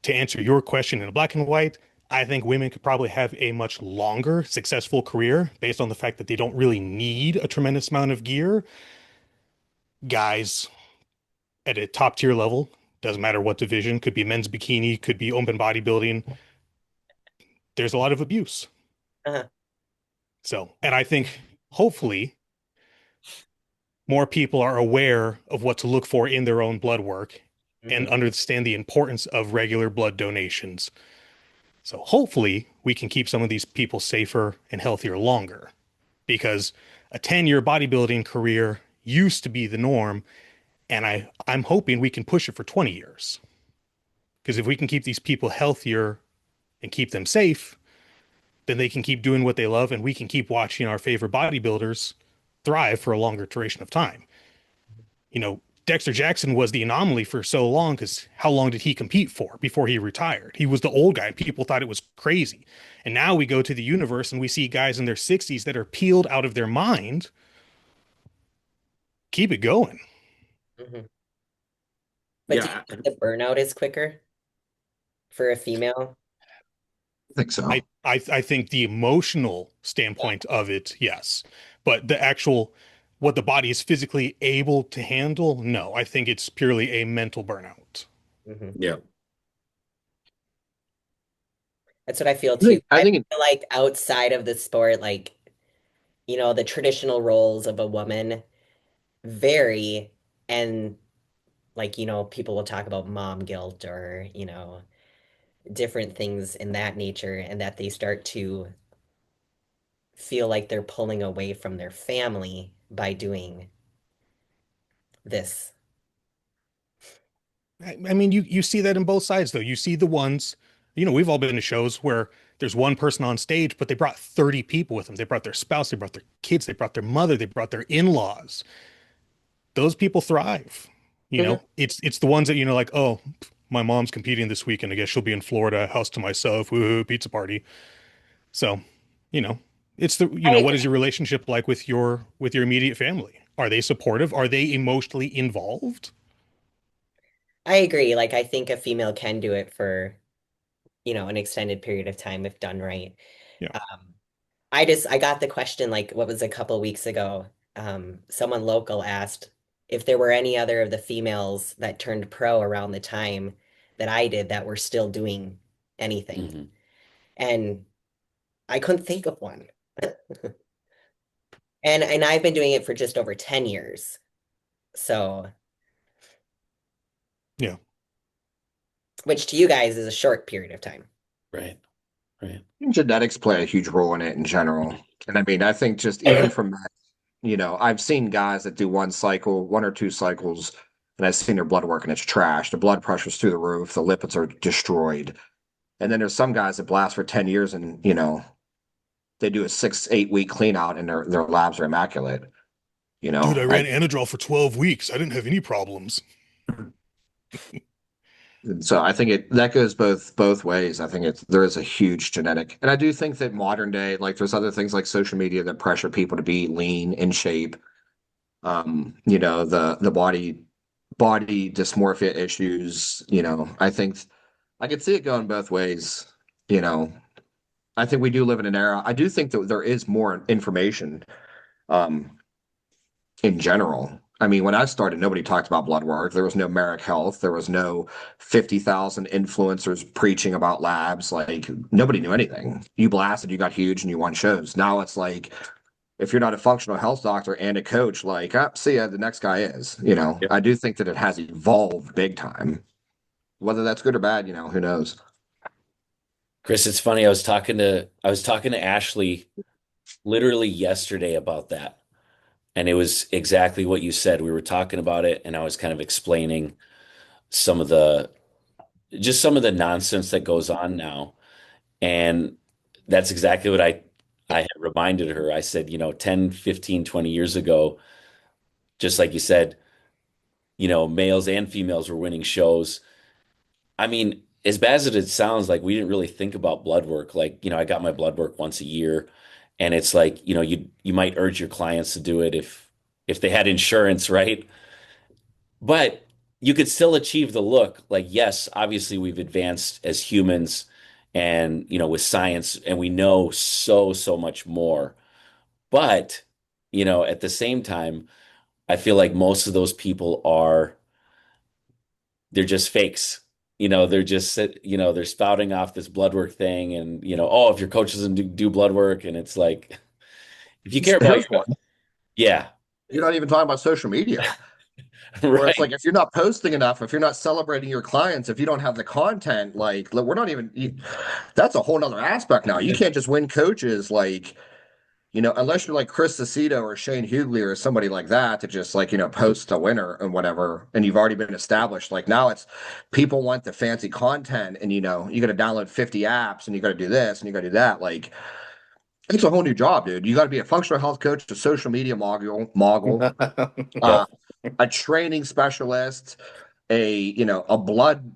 To answer your question in black and white, I think women could probably have a much longer, successful career based on the fact that they don't really need a tremendous amount of gear. Guys at a top tier level, doesn't matter what division, could be men's bikini, could be open bodybuilding. There's a lot of abuse. Uh-huh. So, and I think hopefully more people are aware of what to look for in their own blood work and Mhm. understand the importance of regular blood donations. So, hopefully, we can keep some of these people safer and healthier longer because a 10-year bodybuilding career used to be the norm. And I'm hoping we can push it for 20 years. Because if we can keep these people healthier and keep them safe, then they can keep doing what they love and we can keep watching our favorite bodybuilders thrive for a longer duration of time. Dexter Jackson was the anomaly for so long because how long did he compete for before he retired? He was the old guy. People thought it was crazy. And now we go to the universe and we see guys in their 60s that are peeled out of their mind. Keep it going. Mhm. But do you Yeah. think the burnout is quicker for a female? I think so. I think the emotional standpoint of it, yes. But the actual what the body is physically able to handle, no. I think it's purely a mental burnout. Mhm. Yeah. That's what I feel I too. think I I think feel like outside of the sport, like, the traditional roles of a woman vary and like, people will talk about mom guilt or, different things in that nature and that they start to feel like they're pulling away from their family by doing this. I mean, you see that in both sides though. You see the ones we've all been to shows where there's one person on stage, but they brought 30 people with them. They brought their spouse, they brought their kids, they brought their mother, they brought their in-laws. Those people thrive. Mhm. It's the ones that, like, oh, my mom's competing this weekend. I guess she'll be in Florida, house to myself, woohoo, pizza party. So, you know, it's I what is agree. your relationship like with your immediate family? Are they supportive? Are they emotionally involved? I agree. Like I think a female can do it for, an extended period of time if done right. Yeah. Um, I got the question like what was a couple weeks ago. Someone local asked if there were any other of the females that turned pro around the time that I did that were still doing anything. Hmm. And I couldn't think of one. And I've been doing it for just over 10 years. So, Yeah. which to you guys is a short period of time. Right. Right. Genetics play a huge role in it in general. And I mean, I think just even from that, I've seen guys that do one cycle, one or two cycles, and I've seen their blood work and it's trash. The blood pressure's through the roof, the lipids are destroyed. And then there's some guys that blast for 10 years and, they do a 6, 8 week clean out and their labs are immaculate. You Dude, know, I ran Anadrol for 12 weeks. I didn't have any problems. so I think that goes both ways. I think there is a huge genetic, and I do think that modern day, like there's other things like social media that pressure people to be lean, in shape. The body dysmorphia issues. I think I could see it going both ways. You know, I think we do live in an era. I do think that there is more information. Um, in general. I mean, when I started, nobody talked about blood work. There was no Merrick Health. There was no 50,000 influencers preaching about labs. Like, nobody knew anything. You blasted, you got huge, and you won shows. Now it's like, if you're not a functional health doctor and a coach, like, see ya, the next guy is. Yeah. I do think that it has evolved big time. Whether that's good or bad, who knows? Chris, it's funny. I was talking to Ashley literally yesterday about that. And it was exactly what you said. We were talking about it, and I was kind of explaining some of the just some of the nonsense that goes on now. And that's exactly what I had reminded her. I said, 10, 15, 20 years ago, just like you said, males and females were winning shows. I mean, as bad as it sounds, like we didn't really think about blood work. Like, I got my blood work once a year, and it's like, you might urge your clients to do it if they had insurance, right? But you could still achieve the look. Like, yes, obviously we've advanced as humans and, with science, and we know so, so much more. But, at the same time, I feel like most of those people they're just fakes. They're just, they're spouting off this blood work thing and, oh, if your coach doesn't do blood work, and it's like, if you care about Here's one. yeah, You're not even talking about social media. Where it's right. like if you're not posting enough, if you're not celebrating your clients, if you don't have the content, like look, we're not even that's a whole nother aspect now. You can't just win coaches like, unless you're like Chris Aceto or Shane Hughley or somebody like that to just like, post a winner and whatever, and you've already been established. Like now it's people want the fancy content and you gotta download 50 apps and you gotta do this and you gotta do that. Like it's a whole new job, dude. You gotta be a functional health coach, a social media mogul, uh, Yep. a training specialist, a blood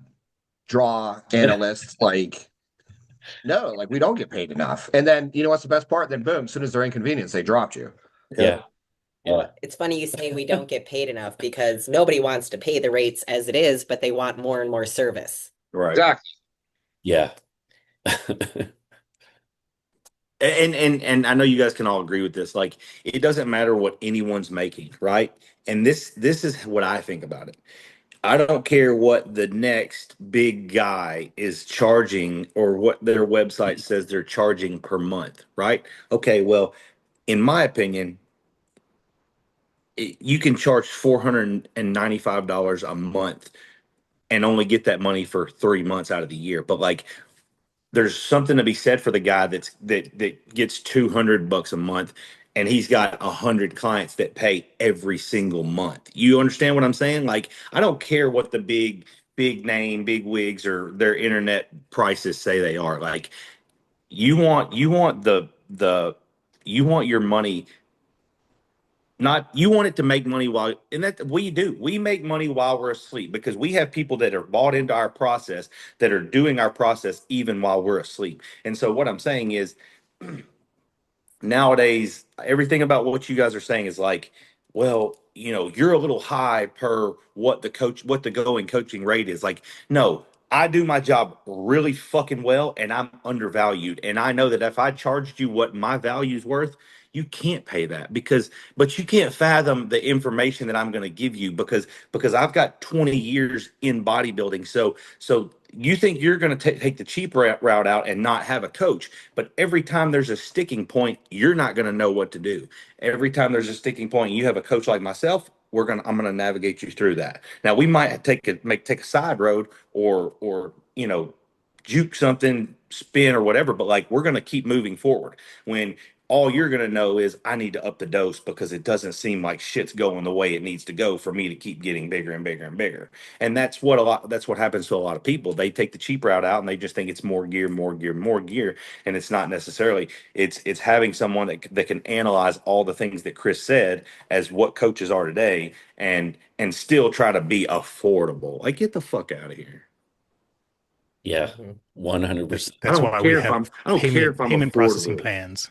draw analyst. Like, no, like we don't get paid enough. And then you know what's the best part? Then boom, as soon as they're inconvenienced, they dropped you. Yeah. Yeah. Well, it's funny you say we don't get paid enough because nobody wants to pay the rates as it is, but they want more and more service. Right. Exactly. Yeah. And I know you guys can all agree with this. Like, it doesn't matter what anyone's making, right? And this is what I think about it. I don't care what the next big guy is charging or what their website says they're charging per month, right? Okay, well, in my opinion, you can charge $495 a month and only get that money for 3 months out of the year. But like, there's something to be said for the guy that gets 200 bucks a month and he's got 100 clients that pay every single month. You understand what I'm saying? Like, I don't care what the big big name, big wigs, or their internet prices say they are. Like you want you want your money, not you want it to make money while, and that we do. We make money while we're asleep because we have people that are bought into our process that are doing our process even while we're asleep. And so what I'm saying is nowadays everything about what you guys are saying is like, well, you're a little high per what the going coaching rate is. Like, no, I do my job really fucking well and I'm undervalued, and I know that if I charged you what my value's worth, you can't pay that but you can't fathom the information that I'm going to give you because I've got 20 years in bodybuilding. So you think you're going to take the cheap route out and not have a coach, but every time there's a sticking point, you're not going to know what to do. Every time there's a sticking point, you have a coach like myself. I'm going to navigate you through that. Now we might take a side road or juke something, spin or whatever, but like we're going to keep moving forward. When all you're going to know is I need to up the dose because it doesn't seem like shit's going the way it needs to go for me to keep getting bigger and bigger and bigger. And that's what happens to a lot of people. They take the cheap route out and they just think it's more gear, more gear, more gear, and it's not necessarily. It's having someone that can analyze all the things that Chris said as what coaches are today, and still try to be affordable. Like, get the fuck out of here. Yeah, Mhm. 100%. That's why we have I don't care if I'm payment processing affordable. plans.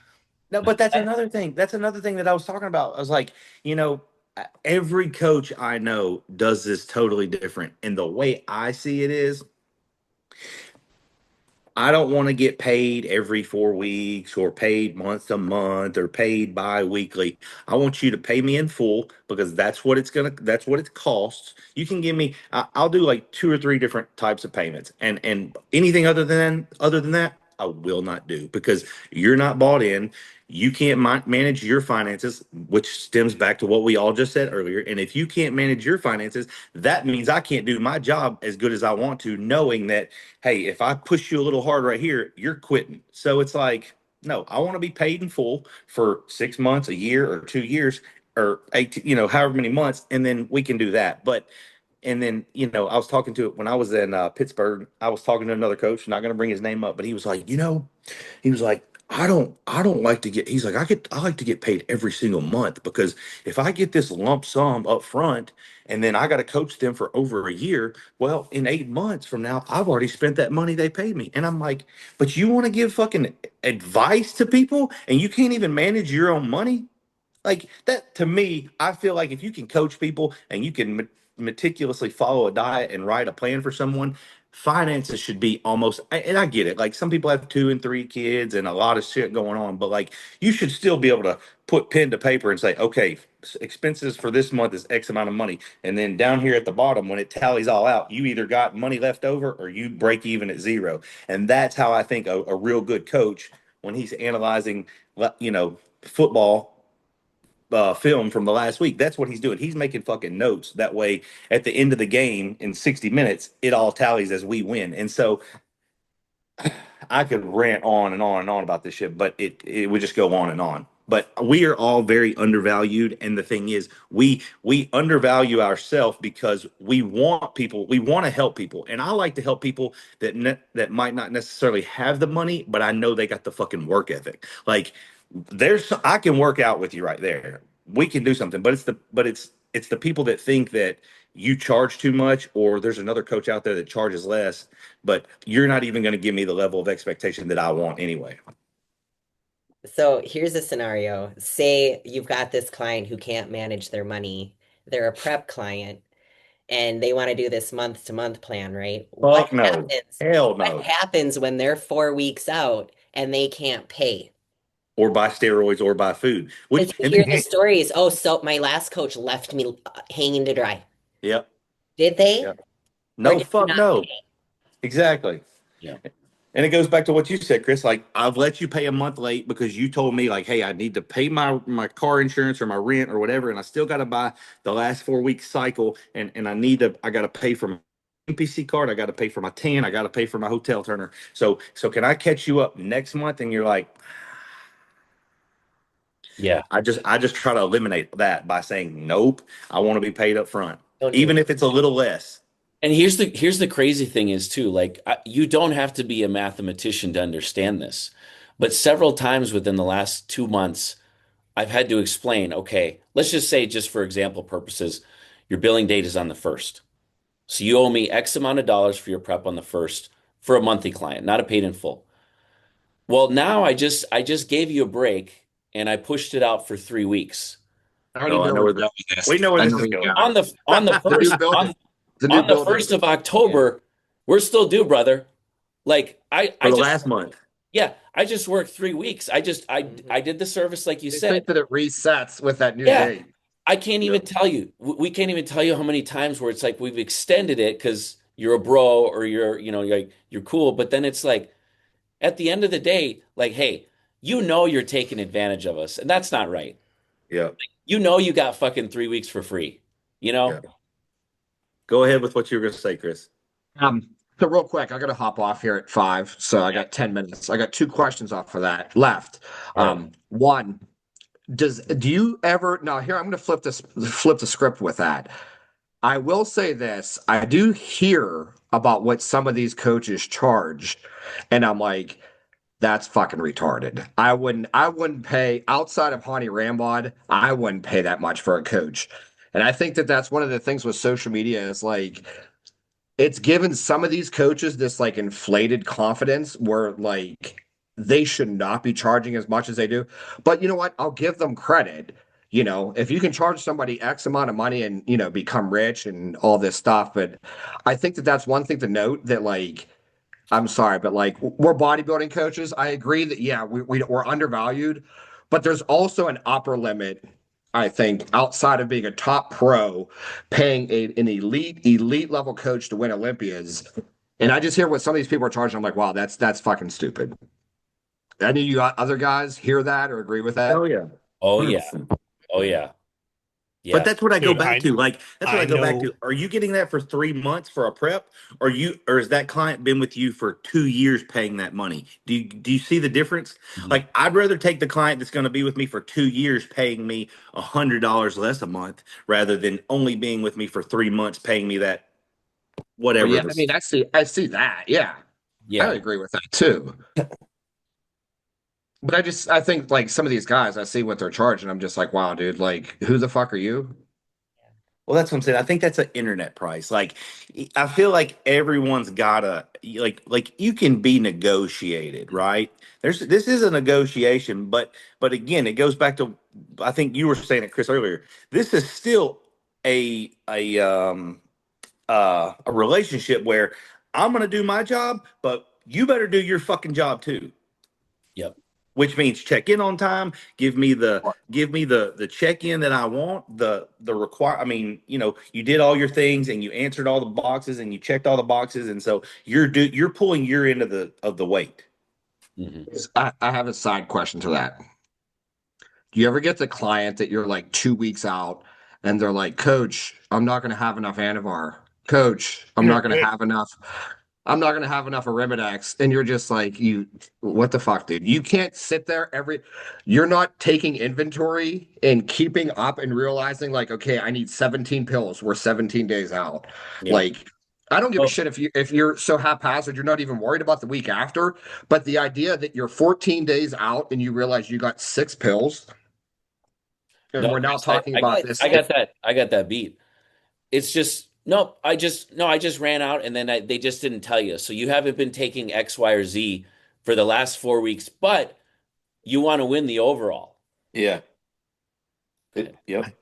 No, but that's another thing. That's another thing that I was talking about. I was like, every coach I know does this totally different. And the way I see it is, I don't want to get paid every 4 weeks or paid month to month or paid bi-weekly. I want you to pay me in full because that's what it costs. You can give me, I'll do like two or three different types of payments, and anything other than that, I will not do because you're not bought in. You can't manage your finances, which stems back to what we all just said earlier. And if you can't manage your finances, that means I can't do my job as good as I want to, knowing that, hey, if I push you a little hard right here, you're quitting. So it's like, no, I want to be paid in full for 6 months, a year, or 2 years, or 18, however many months, and then we can do that. But and then I was talking to it when I was in Pittsburgh. I was talking to another coach, not going to bring his name up, but he was like, he was like, I don't like to get. He's like, I like to get paid every single month because if I get this lump sum up front and then I got to coach them for over a year, well, in 8 months from now, I've already spent that money they paid me. And I'm like, but you want to give fucking advice to people and you can't even manage your own money? Like that to me, I feel like if you can coach people and you can meticulously follow a diet and write a plan for someone, finances should be almost, and I get it. Like some people have 2 and 3 kids and a lot of shit going on, but like you should still be able to put pen to paper and say, okay, expenses for this month is X amount of money. And then down here at the bottom, when it tallies all out, you either got money left over or you break even at zero. And that's how I think a real good coach, when he's analyzing, football film from the last week. That's what he's doing. He's making fucking notes. That way, at the end of the game in 60 minutes, it all tallies as we win. And so I could rant on and on and on about this shit, but it would just go on and on. But we are all very undervalued, and the thing is, we undervalue ourselves because we want to help people, and I like to help people that might not necessarily have the money, but I know they got the fucking work ethic. Like I can work out with you right there. We can do something, but it's the people that think that you charge too much, or there's another coach out there that charges less, but you're not even going to give me the level of expectation that I want anyway. So here's a scenario. Say you've got this client who can't manage their money. They're a prep client and they want to do this month to month plan, right? Fuck no. Hell What no. happens when they're 4 weeks out and they can't pay? Or buy steroids or buy food. Because you hear the stories, oh, so my last coach left me hanging to dry. Yep. Did they? Yep. Or No, did you fuck not no. pay? Exactly. Yeah. And it goes back to what you said, Chris. Like, I've let you pay a month late because you told me, like, hey, I need to pay my car insurance or my rent or whatever, and I still got to buy the last 4 weeks cycle, and I got to pay for my NPC card, I got to pay for my tan, I got to pay for my hotel turner. So can I catch you up next month? And you're like, Yeah. I just try to eliminate that by saying, nope, I want to be paid up front, Don't do even that. if it's a little less. And here's the crazy thing is too, like you don't have to be a mathematician to understand this. But several times within the last 2 months, I've had to explain, okay, let's just say, just for example purposes, your billing date is on the first. So you owe me X amount of dollars for your prep on the first for a monthly client, not a paid in full. Well, now I just gave you a break and I pushed it out for 3 weeks. I already Oh, I know know where where you're going with we this. know where I this know is where you're going. going. On the The new first building. on The new on the building. first of Yeah. October, we're still due, brother. Like For I the just last month. yeah, I just worked 3 weeks. I just Mhm. I did the service like you They said. think that it resets with that new Yeah, date. I can't Yep. even tell you. We can't even tell you how many times where it's like we've extended it because you're a bro or you're cool, but then it's like at the end of the day, like, hey, you're taking advantage of us, and that's not right. Yeah. You got fucking 3 weeks for free. You Yeah. know? Go ahead with what you were going to say, Chris. So real quick, I got to hop off here at 5, so I Yeah. got 10 minutes. I got 2 questions off of that left. All right. One, do you ever now here I'm going to flip the script with that. I will say this, I do hear about what some of these coaches charge, and I'm like, that's fucking retarded. I wouldn't pay outside of Hani Rambod, I wouldn't pay that much for a coach. And I think that that's one of the things with social media is like it's given some of these coaches this like inflated confidence where like they should not be charging as much as they do. But you know what? I'll give them credit. If you can charge somebody X amount of money and, become rich and all this stuff. But I think that that's one thing to note that like, I'm sorry, but like we're bodybuilding coaches. I agree that, yeah, we're undervalued, but there's also an upper limit, I think, outside of being a top pro, paying an elite level coach to win Olympias. And I just hear what some of these people are charging. I'm like, wow, that's fucking stupid. Any of you other guys hear that or agree with Oh, that? yeah. Oh yeah. 100%. Oh yeah. But Yeah. that's what I go Dude, back to. Like, that's what I I go back know to. Are you getting that for 3 months for a prep? Or has that client been with you for 2 years paying that money? Do you see the difference? Mhm. Like, I'd rather take the client that's going to be with me for 2 years paying me $100 less a month rather than only being with me for 3 months paying me that Well, whatever yeah, I this. mean, I see that. Yeah, I Yeah. agree with that too. But I think like some of these guys, I see what they're charging. I'm just like, wow, dude, like who the fuck are you? Well, that's what I'm saying. I think that's an internet price. Like, I feel like everyone's gotta like you can be negotiated, right? This is a negotiation, but again, it goes back to I think you were saying it, Chris, earlier. This is still a relationship where I'm gonna do my job, but you better do your fucking job too, Yep. which means check in on time, give me the check in that I want, the require. I mean, you did all your things and you answered all the boxes and you checked all the boxes, and so you're pulling your end of the weight. Hmm. I have a side question to that. Do you ever get the client that you're like 2 weeks out and they're like, Coach, I'm not going to have enough Anavar. Coach, I'm not going to have enough. I'm not going to have enough Arimidex. And you're just like, what the fuck, dude? You can't sit there you're not taking inventory and keeping up and realizing, like, okay, I need 17 pills. We're 17 days out. Yeah. Like, I don't give a Oh, shit if you're so haphazard, you're not even worried about the week after. But the idea that you're 14 days out and you realize you got 6 pills, and no, we're now Chris, talking Oh, about it's this. I got that. I got that beat. It's just no, I just ran out and then they just didn't tell you. So you haven't been taking X, Y, or Z for the last 4 weeks, but you want to win the overall. Yeah. Okay. Yep.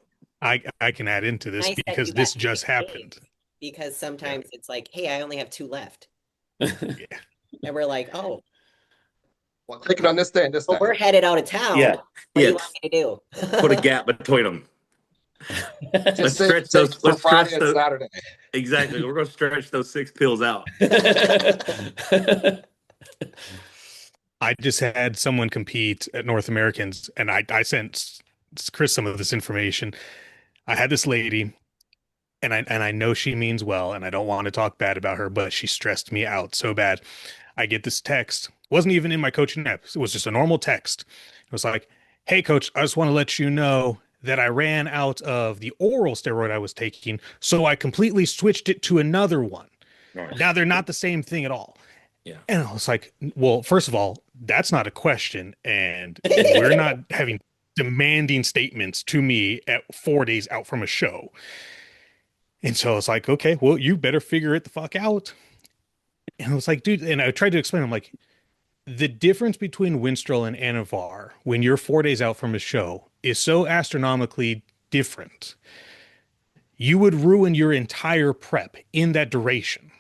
I can add into this nice that you because got this just 6 days happened. because Yeah. sometimes it's like, hey, I only have 2 left. Yeah. And we're like, oh, Well, take it on this day and this well, we're day. headed out of town. Yeah. What do Yeah. you want me to Put a do? gap between them. Just Let's save stretch save those. for Let's Friday stretch and those. Saturday. Exactly. We're going to stretch those 6 pills out. I just had someone compete at North Americans, and I sent Chris some of this information. I had this lady, and I know she means well, and I don't want to talk bad about her, but she stressed me out so bad. I get this text. Wasn't even in my coaching app. It was just a normal text. It was like, "Hey, coach, I just want to let you know that I ran out of the oral steroid I was taking, so I completely switched it to another one. Nice. Now they're not the same thing at all. Yeah. And I was like, well, first of all, that's not a question. And we're not having demanding statements to me at 4 days out from a show. And so I was like, okay, well, you better figure it the fuck out. And I was like, dude, and I tried to explain, I'm like, the difference between Winstrol and Anavar when you're 4 days out from a show is so astronomically different. You would ruin your entire prep in that duration.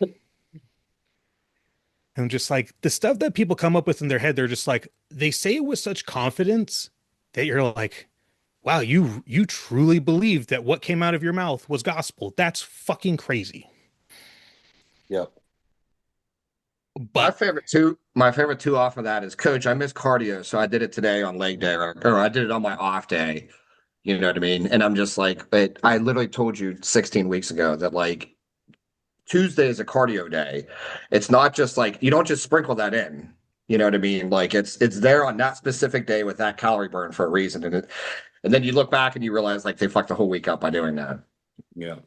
And just like the stuff that people come up with in their head, they're just like, they say it with such confidence that you're like, wow, you truly believe that what came out of your mouth was gospel. That's fucking crazy. Yep. My But favorite two off of that is, Coach, I miss cardio, so I did it today on leg day, or I did it on my off day. You know what I mean? And I'm just like, but I literally told you 16 weeks ago that like Tuesday is a cardio day. It's not just like you don't just sprinkle that in. You know what I mean? Like it's there on that specific day with that calorie burn for a reason. And then you look back and you realize like they fucked the whole week up by doing that. Yeah.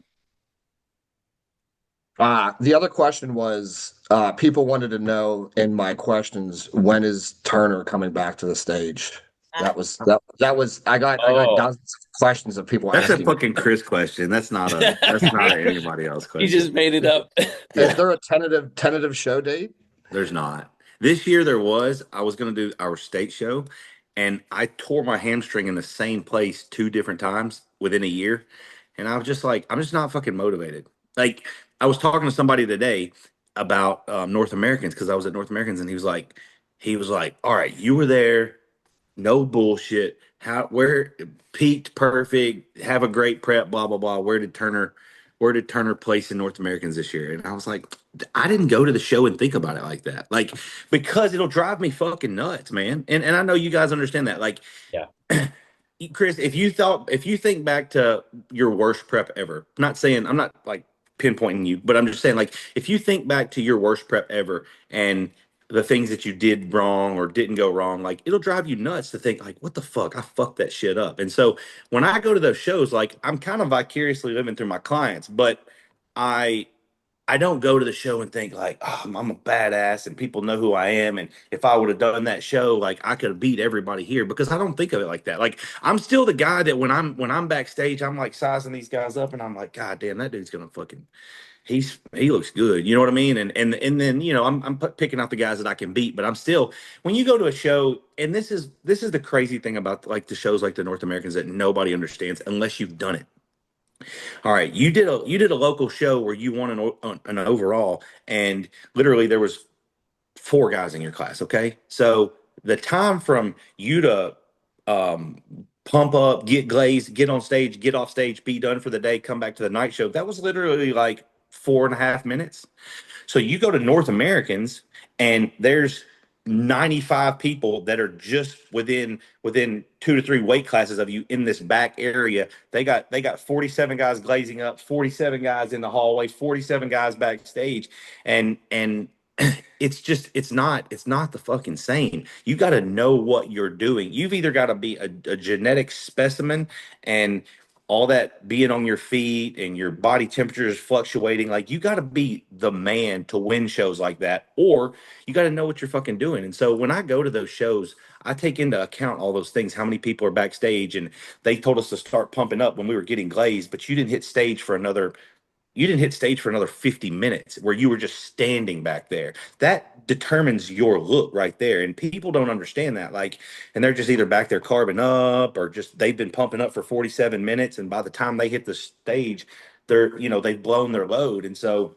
The other question was, people wanted to know in my questions, when is Turner coming back to the stage? That was I got Oh. dozens of questions of people That's a asking me. fucking Chris question. That's not a anybody else He just question. made it up. Is there a tentative show date? There's not. This year there was. I was gonna do our state show, and I tore my hamstring in the same place 2 different times within a year. And I was just like, I'm just not fucking motivated. Like I was talking to somebody today about North Americans because I was at North Americans, and he was like, all right, you were there, no bullshit. Where peaked perfect, have a great prep, blah blah blah. Where did Turner place in North Americans this year? And I was like, I didn't go to the show and think about it like that. Like, because it'll drive me fucking nuts, man. And I know you guys understand that. Like, Yeah. Chris, if you think back to your worst prep ever, not saying, I'm not like pinpointing you, but I'm just saying, like, if you think back to your worst prep ever and the things that you did wrong or didn't go wrong, like, it'll drive you nuts to think, like, what the fuck? I fucked that shit up. And so when I go to those shows, like, I'm kind of vicariously living through my clients, but I I don't go to the show and think like, oh, I'm a badass and people know who I am. And if I would have done that show, like I could have beat everybody here, because I don't think of it like that. Like I'm still the guy that when I'm backstage, I'm like sizing these guys up and I'm like, God damn, that dude's gonna fucking he looks good. You know what I mean? And then I'm picking out the guys that I can beat, but I'm still, when you go to a show, and this is the crazy thing about like the shows like the North Americans that nobody understands unless you've done it. All right, you did a local show where you won an overall, and literally there was 4 guys in your class. Okay, so the time from you to um, pump up, get glazed, get on stage, get off stage, be done for the day, come back to the night show, that was literally like 4.5 minutes. So you go to North Americans and there's 95 people that are just within 2 to 3 weight classes of you in this back area. They got 47 guys glazing up, 47 guys in the hallway, 47 guys backstage, and it's not the fucking same. You got to know what you're doing. You've either got to be a genetic specimen and all that being on your feet and your body temperature is fluctuating. Like you got to be the man to win shows like that, or you got to know what you're fucking doing. And so when I go to those shows, I take into account all those things, how many people are backstage. And they told us to start pumping up when we were getting glazed, but you didn't hit stage for another 50 minutes where you were just standing back there. That determines your look right there. And people don't understand that. Like, and they're just either back there carbon up or just they've been pumping up for 47 minutes. And by the time they hit the stage, they've blown their load. And so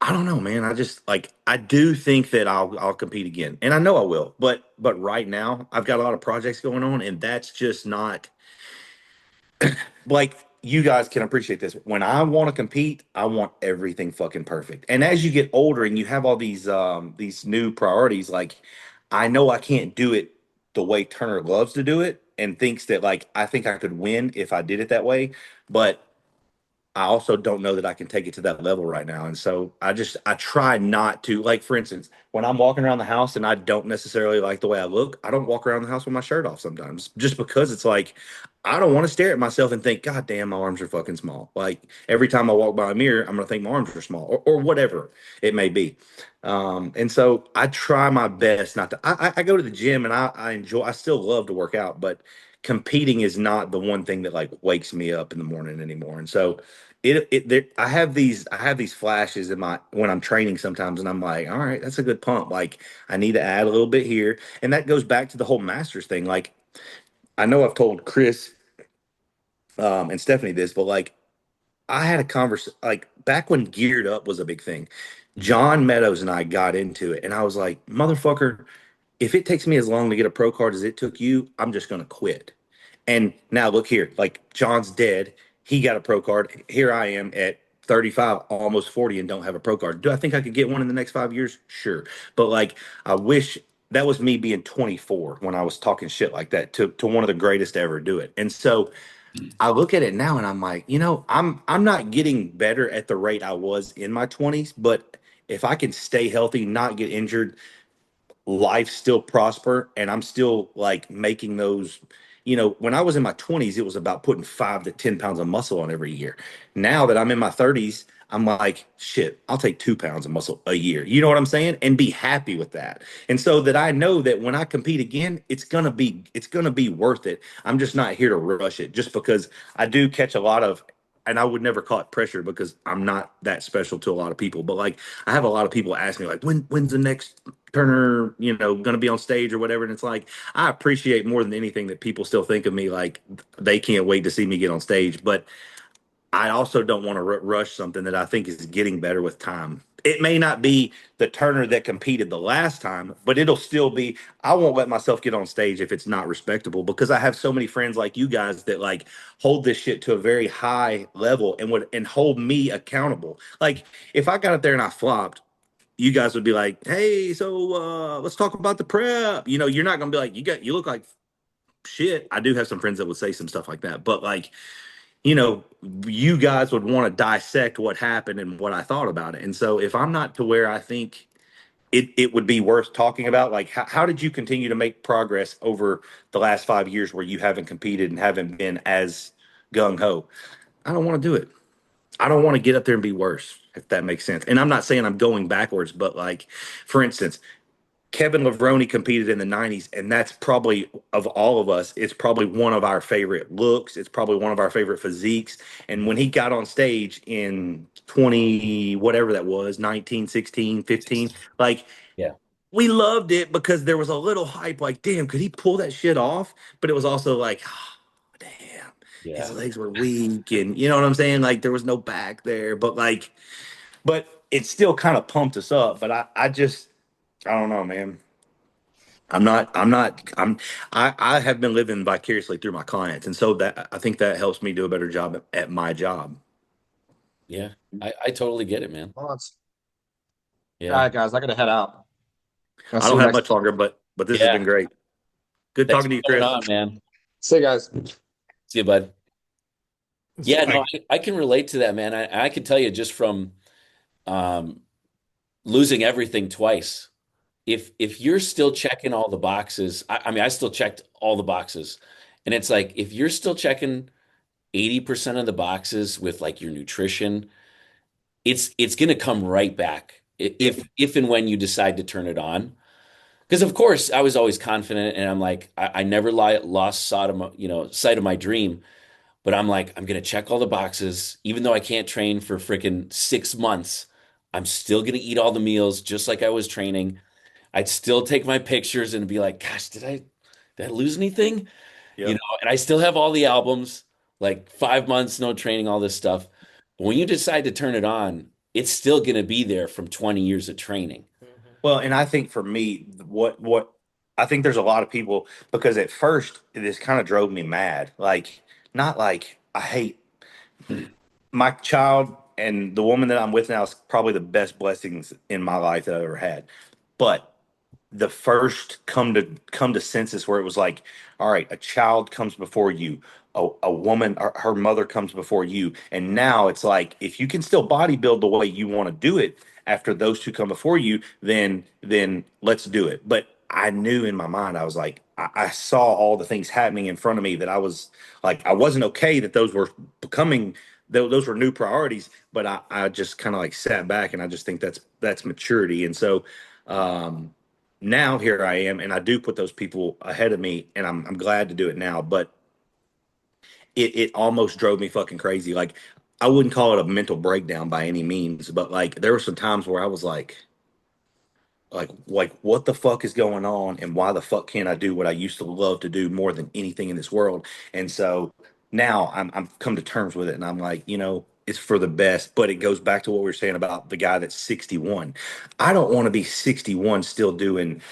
I don't know, man. I just like, I do think that I'll compete again. And I know I will. But right now I've got a lot of projects going on, and that's just not, like, you guys can appreciate this. When I want to compete, I want everything fucking perfect. And as you get older and you have all these new priorities, like I know I can't do it the way Turner loves to do it and thinks that, like, I think I could win if I did it that way. But I also don't know that I can take it to that level right now. And so I try not to, like, for instance, when I'm walking around the house and I don't necessarily like the way I look, I don't walk around the house with my shirt off sometimes just because it's like, I don't want to stare at myself and think, God damn, my arms are fucking small. Like every time I walk by a mirror, I'm going to think my arms are small or whatever it may be. And so I try my best not to, I go to the gym and I still love to work out, but competing is not the one thing that like wakes me up in the morning anymore. And so I have these flashes in my when I'm training sometimes, and I'm like, all right, that's a good pump. Like I need to add a little bit here, and that goes back to the whole masters thing. Like I know I've told Chris and Stephanie this, but like I had a conversation like back when geared up was a big thing. John Meadows and I got into it, and I was like, motherfucker, if it takes me as long to get a pro card as it took you, I'm just gonna quit. And now look here, like John's dead. He got a pro card. Here I am at 35, almost 40, and don't have a pro card. Do I think I could get one in the next 5 years? Sure. But like, I wish that was me being 24 when I was talking shit like that to one of the greatest to ever do it. And so I look at it now and I'm like, I'm not getting better at the rate I was in my 20s, but if I can stay healthy, not get injured, life still prosper and I'm still like making those, when I was in my 20s, it was about putting 5 to 10 pounds of muscle on every year. Now that I'm in my 30s, I'm like, shit, I'll take 2 pounds of muscle a year. You know what I'm saying? And be happy with that. And so that I know that when I compete again, it's gonna be worth it. I'm just not here to rush it just because I do catch a lot of, and I would never call it pressure because I'm not that special to a lot of people. But like I have a lot of people ask me like, when's the next Turner, going to be on stage or whatever. And it's like, I appreciate more than anything that people still think of me like they can't wait to see me get on stage. But I also don't want to rush something that I think is getting better with time. It may not be the Turner that competed the last time, but it'll still be. I won't let myself get on stage if it's not respectable because I have so many friends like you guys that like hold this shit to a very high level and would and hold me accountable. Like if I got up there and I flopped, you guys would be like, "Hey, so let's talk about the prep." You're not gonna be like, you look like shit." I do have some friends that would say some stuff like that, but like, you know, you guys would want to dissect what happened and what I thought about it. And so, if I'm not to where I think it would be worth talking about, like, how did you continue to make progress over the last 5 years where you haven't competed and haven't been as gung ho? I don't want to do it. I don't want to get up there and be worse, if that makes sense. And I'm not saying I'm going backwards, but like, for instance, Kevin Levrone competed in the 90s, and that's probably, of all of us, it's probably one of our favorite looks. It's probably one of our favorite physiques. And when he got on stage in 20, whatever that was, 19, 16, 15, like, Yeah. we loved it because there was a little hype, like, damn, could he pull that shit off? But it was also like, oh, damn, his Yeah. legs were weak. And you know what I'm saying? Like, there was no back there. But it still kind of pumped us up. But I don't know, man. I have been living vicariously through my clients. And so that I think that helps me do a better job at my job. Yeah. I totally get it, man. Well, all Yeah. right, guys, I gotta head out. I'll I see don't you have next. much longer, but this has Yeah. been great. Good Thanks talking for to you, coming Chris. on, man. See you guys. See you, bud. So Yeah, no, I can relate to that, man. I can tell you just from um, losing everything twice. If you're still checking all the boxes, I mean, I still checked all the boxes, and it's like if you're still checking 80% of the boxes with like your nutrition, it's gonna come right back if and when you decide to turn it on. Because of course I was always confident, and I'm like I never lost sight of sight of my dream. But I'm like, I'm gonna check all the boxes, even though I can't train for freaking 6 months. I'm still gonna eat all the meals just like I was training. I'd still take my pictures and be like, gosh, did I lose anything? Yep. And I still have all the albums, like 5 months, no training, all this stuff. But when you decide to turn it on, it's still gonna be there from 20 years of training. Mhm. Well, and I think for me, what I think there's a lot of people because at first this kind of drove me mad. Like, not like I hate my child and the woman that I'm with now is probably the best blessings in my life that I've ever had. But the first come to census where it was like, all right, a child comes before you, a woman, her mother comes before you, and now it's like if you can still bodybuild the way you want to do it after those two come before you, then let's do it. But I knew in my mind, I was like, I saw all the things happening in front of me that I was like, I wasn't okay that those were becoming those were new priorities, but I just kind of like sat back and I just think that's maturity. And so um, now here I am, and I do put those people ahead of me, and I'm glad to do it now. But it almost drove me fucking crazy. Like I wouldn't call it a mental breakdown by any means, but like there were some times where I was like what the fuck is going on, and why the fuck can't I do what I used to love to do more than anything in this world? And so now I'm come to terms with it, and I'm like, it's for the best. But it goes back to what we were saying about the guy that's 61. I don't want to be 61 still doing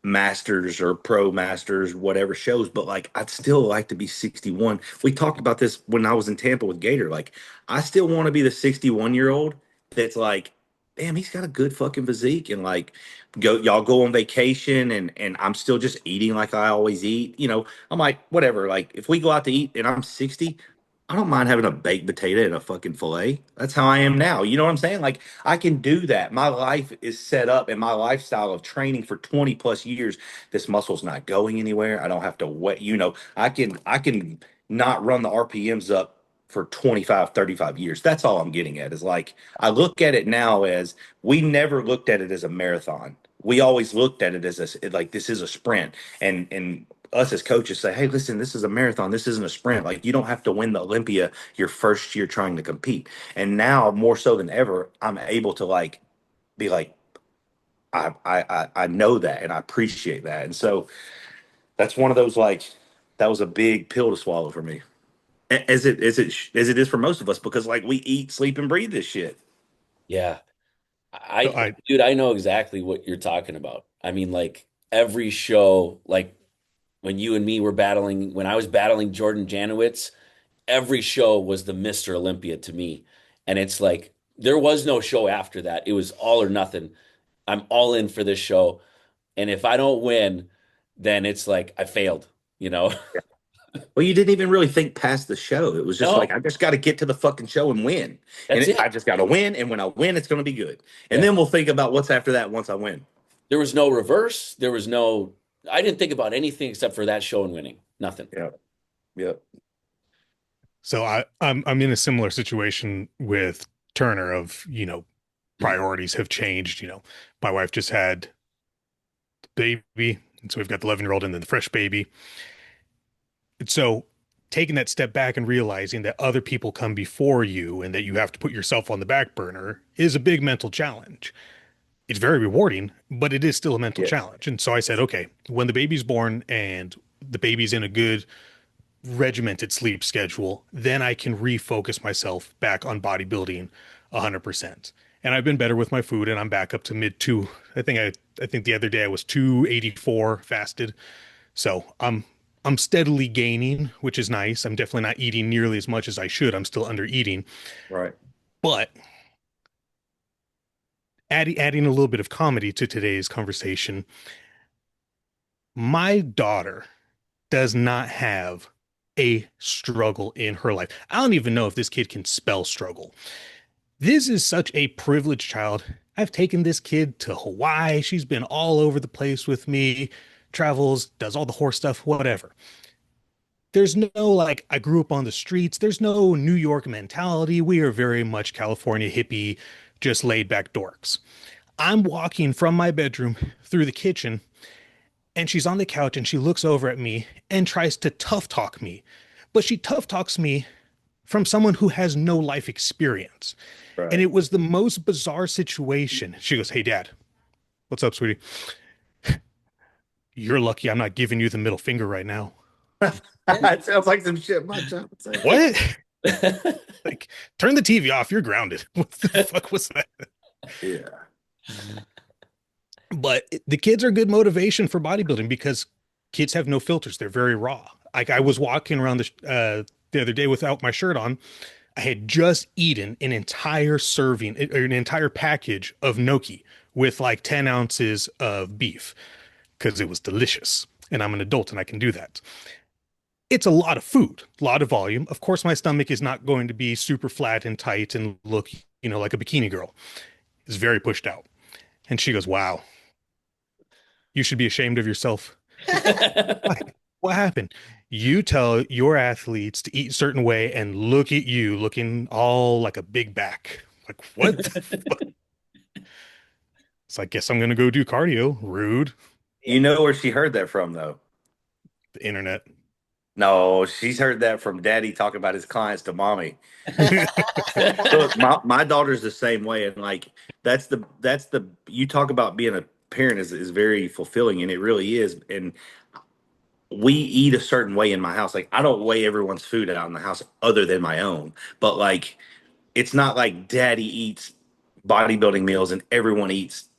masters or pro masters, whatever shows, but like I'd still like to be 61. We talked about this when I was in Tampa with Gator. Like I still want to be the 61-year-old that's like, damn, he's got a good fucking physique, and like y'all go on vacation, and I'm still just eating like I always eat. I'm like, whatever. Like if we go out to eat and I'm 60, I don't mind having a baked potato and a fucking fillet. That's how I am now. You know what I'm saying? Like I can do that. My life is set up, and my lifestyle of training for 20 plus years. This muscle's not going anywhere. I don't have to wet, I can not run the RPMs up for 25, 35 years. That's all I'm getting at is like I look at it now as we never looked at it as a marathon. We always looked at it as like this is a sprint. And us as coaches say, hey, listen, this is a marathon. This isn't a sprint. Like you don't have to win the Olympia your first year trying to compete. And now more so than ever, I'm able to like be like, I know that and I appreciate that. And so that's one of those like that was a big pill to swallow for me. As it is for most of us, because like we eat, sleep, and breathe this shit. Yeah. So I dude, I know exactly what you're talking about. I mean, like every show, like when you and me were battling, when I was battling Jordan Janowitz, every show was the Mr. Olympia to me. And it's like there was no show after that. It was all or nothing. I'm all in for this show. And if I don't win, then it's like I failed, you know? Well, you didn't even really think past the show. It was just like, No, I just got to get to the fucking show and win. that's I it. just got to win. And when I win, it's going to be good. And Yeah. then we'll think about what's after that once I win. There was no reverse. There was no, I didn't think about anything except for that show and winning. Nothing. Yeah. Yeah. so I'm in a similar situation with Turner of, priorities have changed. My wife just had the baby, and so we've got the 11-year-old and then the fresh baby. And so taking that step back and realizing that other people come before you and that you have to put yourself on the back burner is a big mental challenge. It's very rewarding, but it is still a mental Yeah. challenge. And so I said, okay, when the baby's born and the baby's in a good regimented sleep schedule, then I can refocus myself back on bodybuilding 100%. And I've been better with my food, and I'm back up to mid two. I think the other day I was 284 fasted. So I'm steadily gaining, which is nice. I'm definitely not eating nearly as much as I should. I'm still under eating, Right. but adding a little bit of comedy to today's conversation, my daughter does not have a struggle in her life. I don't even know if this kid can spell struggle. This is such a privileged child. I've taken this kid to Hawaii. She's been all over the place with me, travels, does all the horse stuff, whatever. There's no like, I grew up on the streets. There's no New York mentality. We are very much California hippie, just laid back dorks. I'm walking from my bedroom through the kitchen, and she's on the couch and she looks over at me and tries to tough talk me. But she tough talks me from someone who has no life experience. And Right. it was the most bizarre situation. She goes, "Hey, Dad, what's up, sweetie? You're lucky I'm not giving you the middle finger right now." It sounds like some shit my job would say. What? Like, turn the TV off. You're grounded. What the fuck was that? Yeah. But the kids are good motivation for bodybuilding because kids have no filters. They're very raw. Like I was walking around the other day without my shirt on. I had just eaten an entire serving or an entire package of gnocchi with like 10 ounces of beef. because it was delicious. And I'm an adult and I can do that. It's a lot of food, a lot of volume. Of course, my stomach is not going to be super flat and tight and look, like a bikini girl. It's very pushed out. And she goes, wow, you should be ashamed of yourself. Why? What happened? You tell your athletes to eat a certain way and look at you looking all like a big back. Like, what the fuck? So I guess I'm gonna go do cardio. Rude. You know where she heard that from, though? The internet. No, she's heard that from daddy talking about his clients to mommy. Look, my daughter's the same way, and like that's the you talk about being a parent is very fulfilling, and it really is. And we eat a certain way in my house. Like I don't weigh everyone's food out in the house other than my own. But like it's not like daddy eats bodybuilding meals and everyone eats,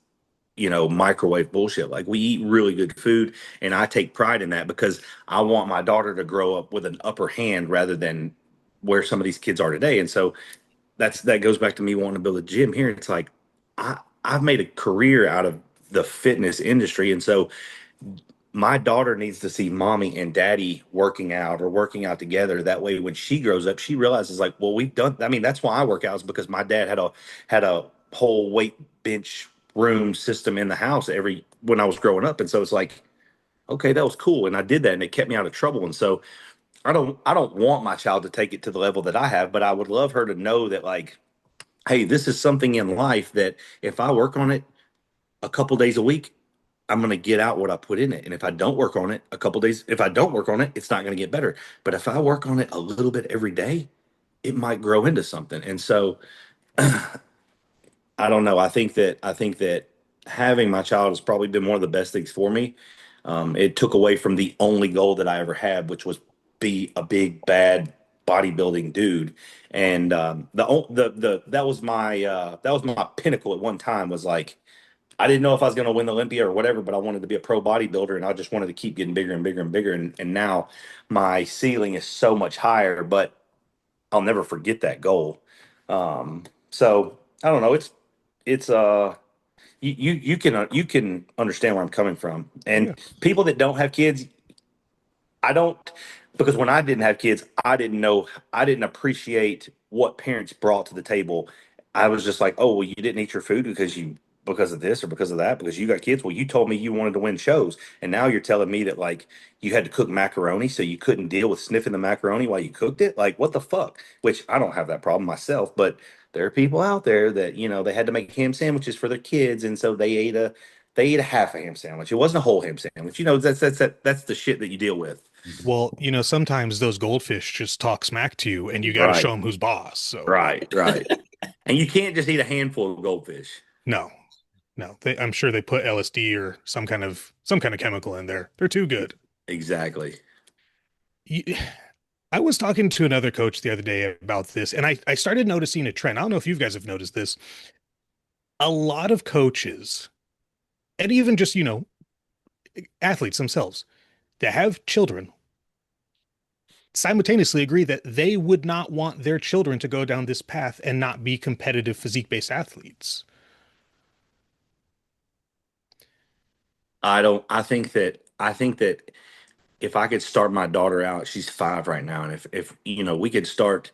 microwave bullshit. Like we eat really good food, and I take pride in that because I want my daughter to grow up with an upper hand rather than where some of these kids are today. And so that goes back to me wanting to build a gym here. It's like I've made a career out of the fitness industry, and so my daughter needs to see mommy and daddy working out or working out together. That way, when she grows up, she realizes like, well, we've done. I mean, that's why I work out is because my dad had a whole weight bench room system in the house every when I was growing up, and so it's like, okay, that was cool, and I did that, and it kept me out of trouble. And so I don't want my child to take it to the level that I have, but I would love her to know that like, hey, this is something in life that if I work on it a couple days a week, I'm going to get out what I put in it. And if I don't work on it a couple days, if I don't work on it, it's not going to get better. But if I work on it a little bit every day, it might grow into something. And so I don't know. I think that having my child has probably been one of the best things for me. It took away from the only goal that I ever had, which was be a big bad bodybuilding dude. And the that was my pinnacle at one time was like I didn't know if I was going to win the Olympia or whatever, but I wanted to be a pro bodybuilder, and I just wanted to keep getting bigger and bigger and bigger. And now my ceiling is so much higher, but I'll never forget that goal. So I don't know. It's you can understand where I'm coming from, Oh yeah. and people that don't have kids, I don't because when I didn't have kids, I didn't appreciate what parents brought to the table. I was just like, oh, well, you didn't eat your food because of this or because of that because you got kids. Well, you told me you wanted to win shows, and now you're telling me that like you had to cook macaroni so you couldn't deal with sniffing the macaroni while you cooked it. Like, what the fuck? Which I don't have that problem myself, but there are people out there that they had to make ham sandwiches for their kids, and so they ate a half a ham sandwich. It wasn't a whole ham sandwich. That's the shit that you deal with. Well, sometimes those goldfish just talk smack to you, and you got to show Right, them who's boss. So right. And you can't just eat a handful of goldfish. no, no, I'm sure they put LSD or some kind of chemical in there. They're too good. Exactly. You- I was talking to another coach the other day about this, and I started noticing a trend. I don't know if you guys have noticed this. A lot of coaches, and even just, athletes themselves that have children, simultaneously agree that they would not want their children to go down this path and not be competitive physique-based athletes. I think that if I could start my daughter out, she's 5 right now, and if we could start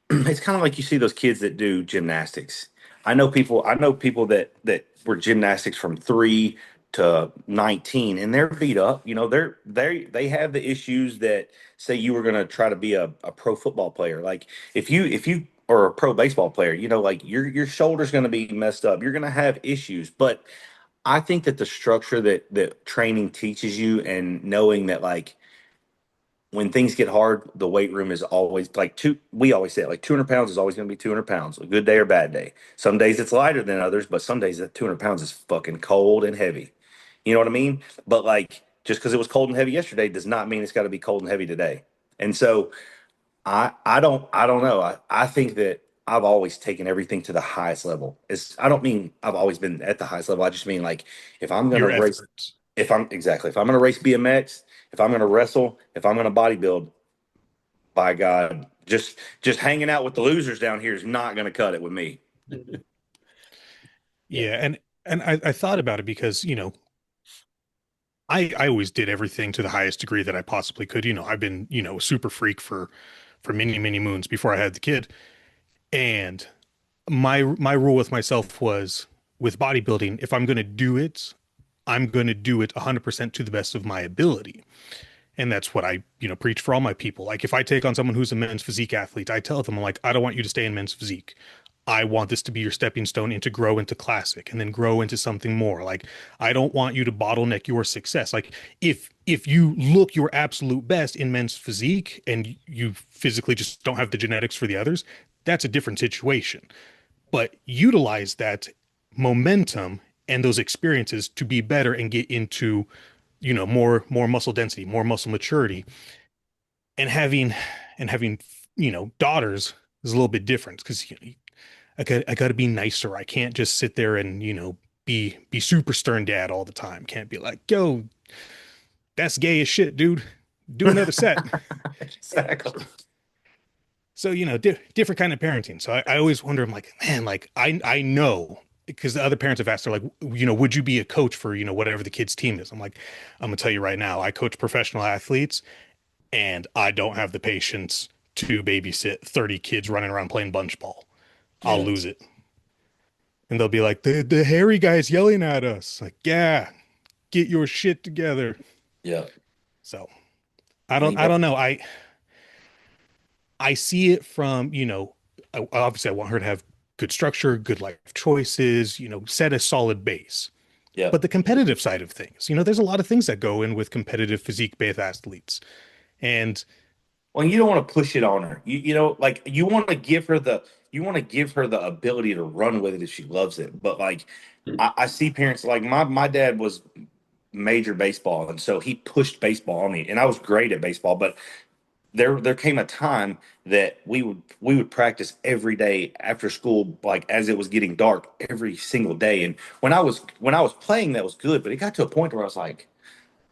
it's kind of like you see those kids that do gymnastics. I know people that were gymnastics from 3 to 19 and they're beat up. They have the issues that say you were going to try to be a pro football player. Like if you are a pro baseball player, like your shoulder's going to be messed up. You're going to have issues, but I think that the structure that training teaches you and knowing that like when things get hard, the weight room is always like we always say it, like 200 pounds is always going to be 200 pounds, a good day or bad day. Some days it's lighter than others, but some days that 200 pounds is fucking cold and heavy. You know what I mean? But like, just because it was cold and heavy yesterday does not mean it's got to be cold and heavy today. And so I don't know. I think that I've always taken everything to the highest level. I don't mean I've always been at the highest level. I just mean like if I'm going to Your race efforts. if I'm going to race BMX, if I'm going to wrestle, if I'm going to bodybuild, by God, just hanging out with the losers down here is not going to cut it with me. Yeah. Yeah, and I thought about it because, I always did everything to the highest degree that I possibly could. I've been, a super freak for many, many moons before I had the kid. And my rule with myself was with bodybuilding, if I'm going to do it, I'm going to do it 100% to the best of my ability. And that's what I, preach for all my people. Like if I take on someone who's a men's physique athlete, I tell them, I'm like, I don't want you to stay in men's physique. I want this to be your stepping stone into grow into classic and then grow into something more. Like I don't want you to bottleneck your success. Like if you look your absolute best in men's physique and you physically just don't have the genetics for the others, that's a different situation. But utilize that momentum and those experiences to be better and get into, more muscle density, more muscle maturity. And having daughters is a little bit different because I got to be nicer. I can't just sit there and be super stern dad all the time. Can't be like, yo, that's gay as shit, dude. Do another set. Exactly. So different kind of parenting. So I always wonder. I'm like, man, like I know because the other parents have asked, they're like, would you be a coach for whatever the kid's team is? I'm like, I'm gonna tell you right now, I coach professional athletes, and I don't have the patience to babysit 30 kids running around playing bunch ball. I'll Yeah. lose it. And they'll be like, the hairy guy's yelling at us. Like, yeah, get your shit together. Yeah. So I mean, I don't know. I see it from, obviously I want her to have good structure, good life choices, set a solid base. yeah. But the competitive side of things, there's a lot of things that go in with competitive physique-based athletes. And Well, you don't want to push it on her. Like you want to give her the ability to run with it if she loves it. But like I see parents like my dad was major baseball, and so he pushed baseball on me, and I was great at baseball. But there came a time that we would practice every day after school, like as it was getting dark every single day. And when I was playing, that was good. But it got to a point where I was like,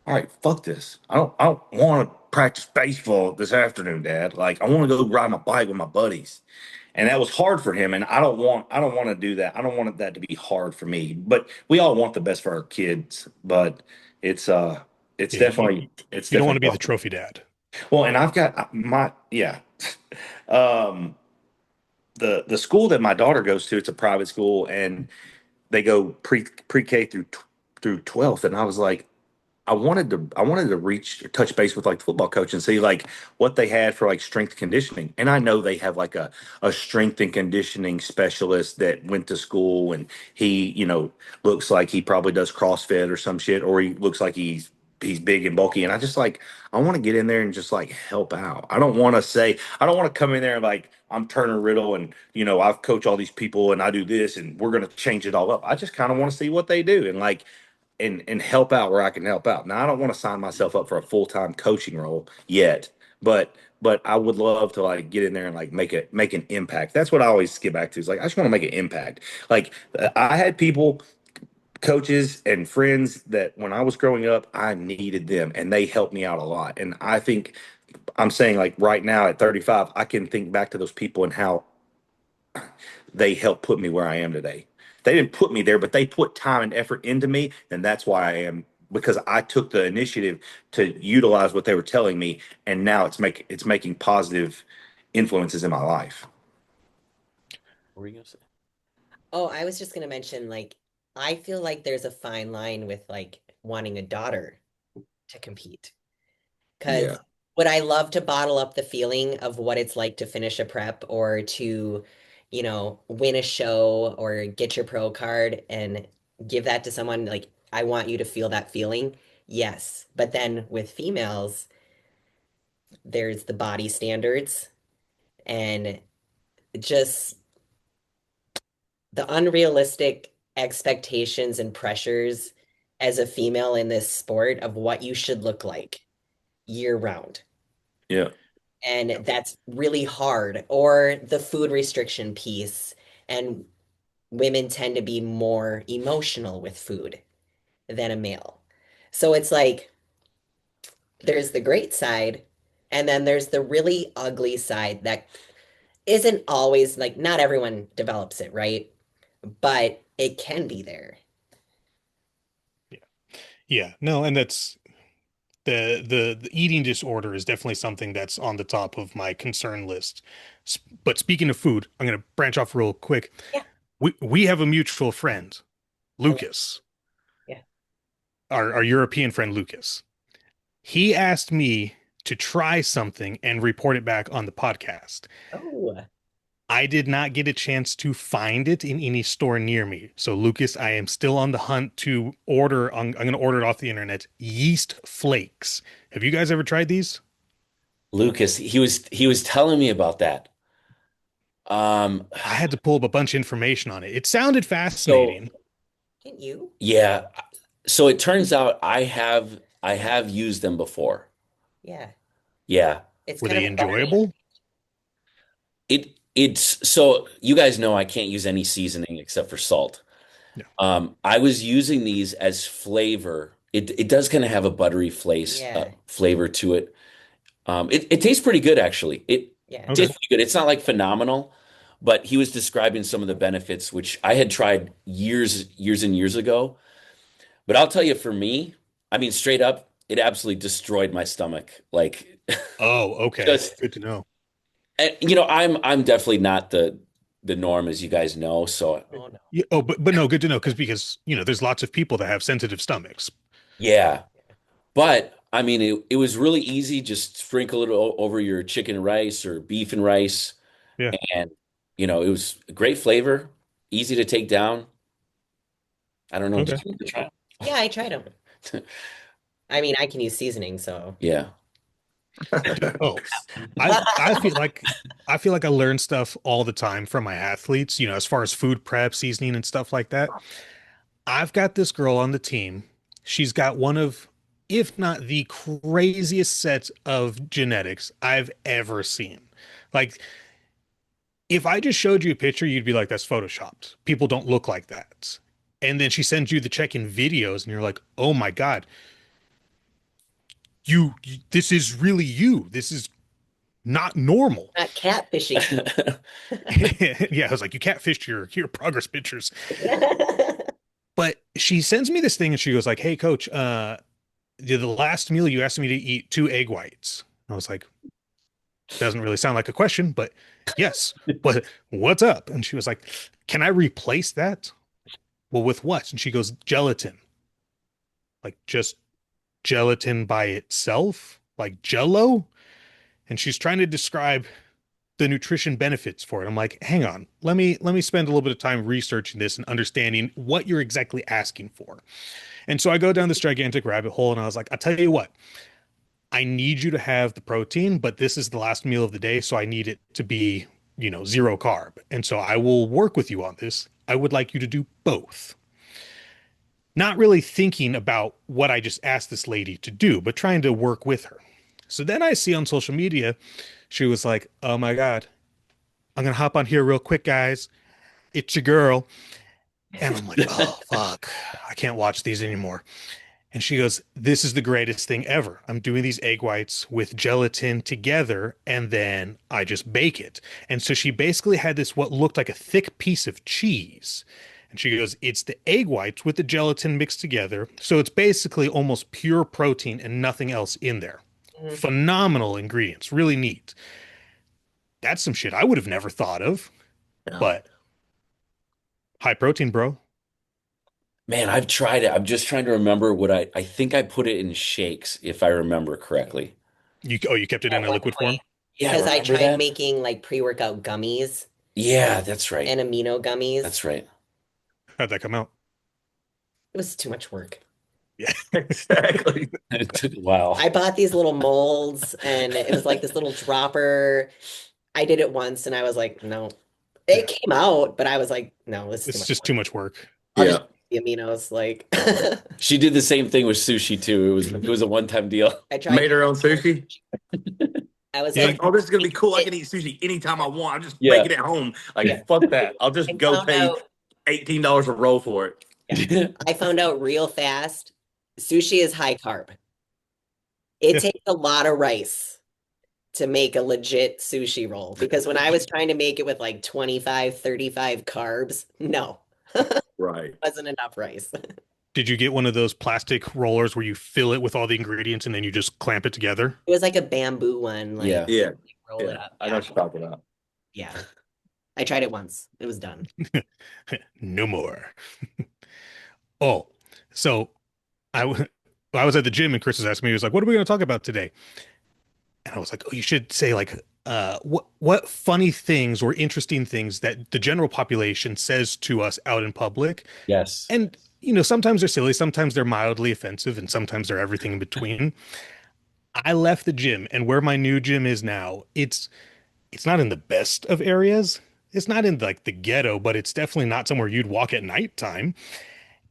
all right, fuck this. I don't want to practice baseball this afternoon, Dad. Like I want to go ride my bike with my buddies. And that was hard for him. And I don't want to do that. I don't want that to be hard for me. But we all want the best for our kids. But it's uh it's yeah, definitely it's you don't want definitely to be the tough. trophy dad. Well, and I've got my yeah. Um the school that my daughter goes to, it's a private school, and they go pre-K through 12th. And I was like, I wanted to reach touch base with like the football coach and see like what they had for like strength conditioning. And I know they have like a strength and conditioning specialist that went to school, and he, looks like he probably does CrossFit or some shit, or he looks like he's big and bulky. And I want to get in there and just like help out. I don't want to come in there and like I'm Turner Riddle, and I've coached all these people and I do this and we're gonna change it all up. I just kind of want to see what they do and like and help out where I can help out. Now I don't want to sign myself up for a full-time coaching role yet, but I would love to like get in there and like make an impact. That's what I always get back to. Is like I just want to make an impact. Like I had people, coaches and friends that when I was growing up, I needed them and they helped me out a lot. And I think I'm saying like right now at 35, I can think back to those people and how they helped put me where I am today. They didn't put me there, but they put time and effort into me, and that's why I am, because I took the initiative to utilize what they were telling me, and now it's making positive influences in my life. What were you gonna say? Oh, I was just gonna mention, like, I feel like there's a fine line with like wanting a daughter to compete. Yeah, Because would I love to bottle up the feeling of what it's like to finish a prep or to, win a show or get your pro card and give that to someone? Like, I want you to feel that feeling. Yes. But then with females, there's the body standards and just the unrealistic expectations and pressures as a female in this sport of what you should look like year round. yeah, And that's really hard. Or the food restriction piece. And women tend to be more emotional with food than a male. So it's like there's the great side, and then there's the really ugly side that isn't always like not everyone develops it, right? But it can be there. Yeah. Yeah, no, and that's the eating disorder is definitely something that's on the top of my concern list. But speaking of food, I'm gonna branch off real quick. Yeah. We have a mutual friend, Hello. Lucas, Yeah. our European friend Lucas. He asked me to try something and report it back on the podcast. Oh, I did not get a chance to find it in any store near me. So, Lucas, I am still on the hunt to order. I'm going to order it off the internet. Yeast flakes. Have you guys ever tried these? Lucas, he was telling me about that. Um, I had to pull up a bunch of information on it. It sounded so fascinating. can you? yeah, so it turns out I have used them before. Yeah. Yeah. It's Were kind they of buttery. enjoyable? It's so you guys know I can't use any seasoning except for salt. No. I was using these as flavor. It does kind of have a buttery Yeah. flavor to it. It tastes pretty good actually. It Yeah. Okay. tastes pretty good. It's not like phenomenal, but he was describing some of the benefits which I had tried years and years ago. But I'll tell you, for me, I mean, straight up, it absolutely destroyed my stomach. Like, Oh, okay. just Good to know. and, I'm definitely not the norm, as you guys know. So Oh no. Yeah, oh, but no, good to know because there's lots of people that have sensitive stomachs. yeah, but I mean, it was really easy. Just sprinkle it over your chicken and rice or beef and rice, Yeah. and it was a great flavor, easy to take down. I don't know. Did Okay. you ever try Yeah, I tried them. it? I mean, I can use seasoning, so. Yeah. Oh, I feel like I learn stuff all the time from my athletes, as far as food prep, seasoning and stuff like that. I've got this girl on the team. She's got one of, if not the craziest set of genetics I've ever seen. Like, if I just showed you a picture, you'd be like, that's photoshopped. People don't look like that. And then she sends you the check-in videos, and you're like, oh my God, this is really you. This is not normal. Not catfishing. Yeah, I was like, you catfished your progress pictures. But she sends me this thing and she goes like, hey coach, the last meal you asked me to eat 2 egg whites. I was like, doesn't really sound like a question, but yes. But what's up? And she was like, can I replace that? Well, with what? And she goes, gelatin. Like just gelatin by itself, like Jello. And she's trying to describe the nutrition benefits for it. I'm like, hang on, let me spend a little bit of time researching this and understanding what you're exactly asking for. And so I go down this gigantic rabbit hole and I was like, I'll tell you what, I need you to have the protein, but this is the last meal of the day, so I need it to be, zero carb. And so I will work with you on this. I would like you to do both. Not really thinking about what I just asked this lady to do, but trying to work with her. So then I see on social media, she was like, oh my God, I'm gonna hop on here real quick, guys. It's your girl. And I'm like, oh fuck, I can't watch these anymore. And she goes, this is the greatest thing ever. I'm doing these egg whites with gelatin together, and then I just bake it. And so she basically had this what looked like a thick piece of cheese. And she goes, it's the egg whites with the gelatin mixed together. So it's basically almost pure protein and nothing else in there. Mhm. Phenomenal ingredients, really neat. That's some shit I would have never thought of, No. but high protein, bro. Man, I've tried it. I'm just trying to remember what I think I put it in shakes, if I remember correctly. You kept it At in a one liquid form? point, Yeah, because I remember tried that? making like pre-workout gummies Yeah, that's right. and amino That's gummies. right. How'd that come out? It was too much work. Yeah. Exactly. It took a while. I bought these little molds and it was like this little dropper. I did it once and I was like, no. It came out, but I was like, no, this is too It's much just work. too much work. I'll Yeah. just use the aminos. Like She did the same thing with sushi too. It was a one-time deal. I tried. Made her own sushi. I was Yeah. like, Oh, this is gonna be cool. I can eat sushi anytime I want. I'm just Yeah. making it at home. Like, Yeah. fuck that. I'll just I go found pay out $18 a roll for it. I found out real fast, sushi is high carb. It Yeah. takes a lot of rice to make a legit sushi roll because when I was trying to make it with like 25, 35 carbs, no, Right. wasn't enough rice. Did you get one of those plastic rollers where you fill it with all the ingredients and then you just clamp it together? It was like a bamboo one, Yeah. Yeah, roll it yeah. up. I know Yeah. what you're talking about. Yeah. I tried it once. It was done. No more. Oh, so I was at the gym and Chris was asking me, he was like, "What are we going to talk about today?" And I was like, "Oh, you should say like what funny things or interesting things that the general population says to us out in public." Yes. And sometimes they're silly, sometimes they're mildly offensive, and sometimes they're everything in between. I left the gym, and where my new gym is now, it's not in the best of areas. It's not in like the ghetto, but it's definitely not somewhere you'd walk at nighttime.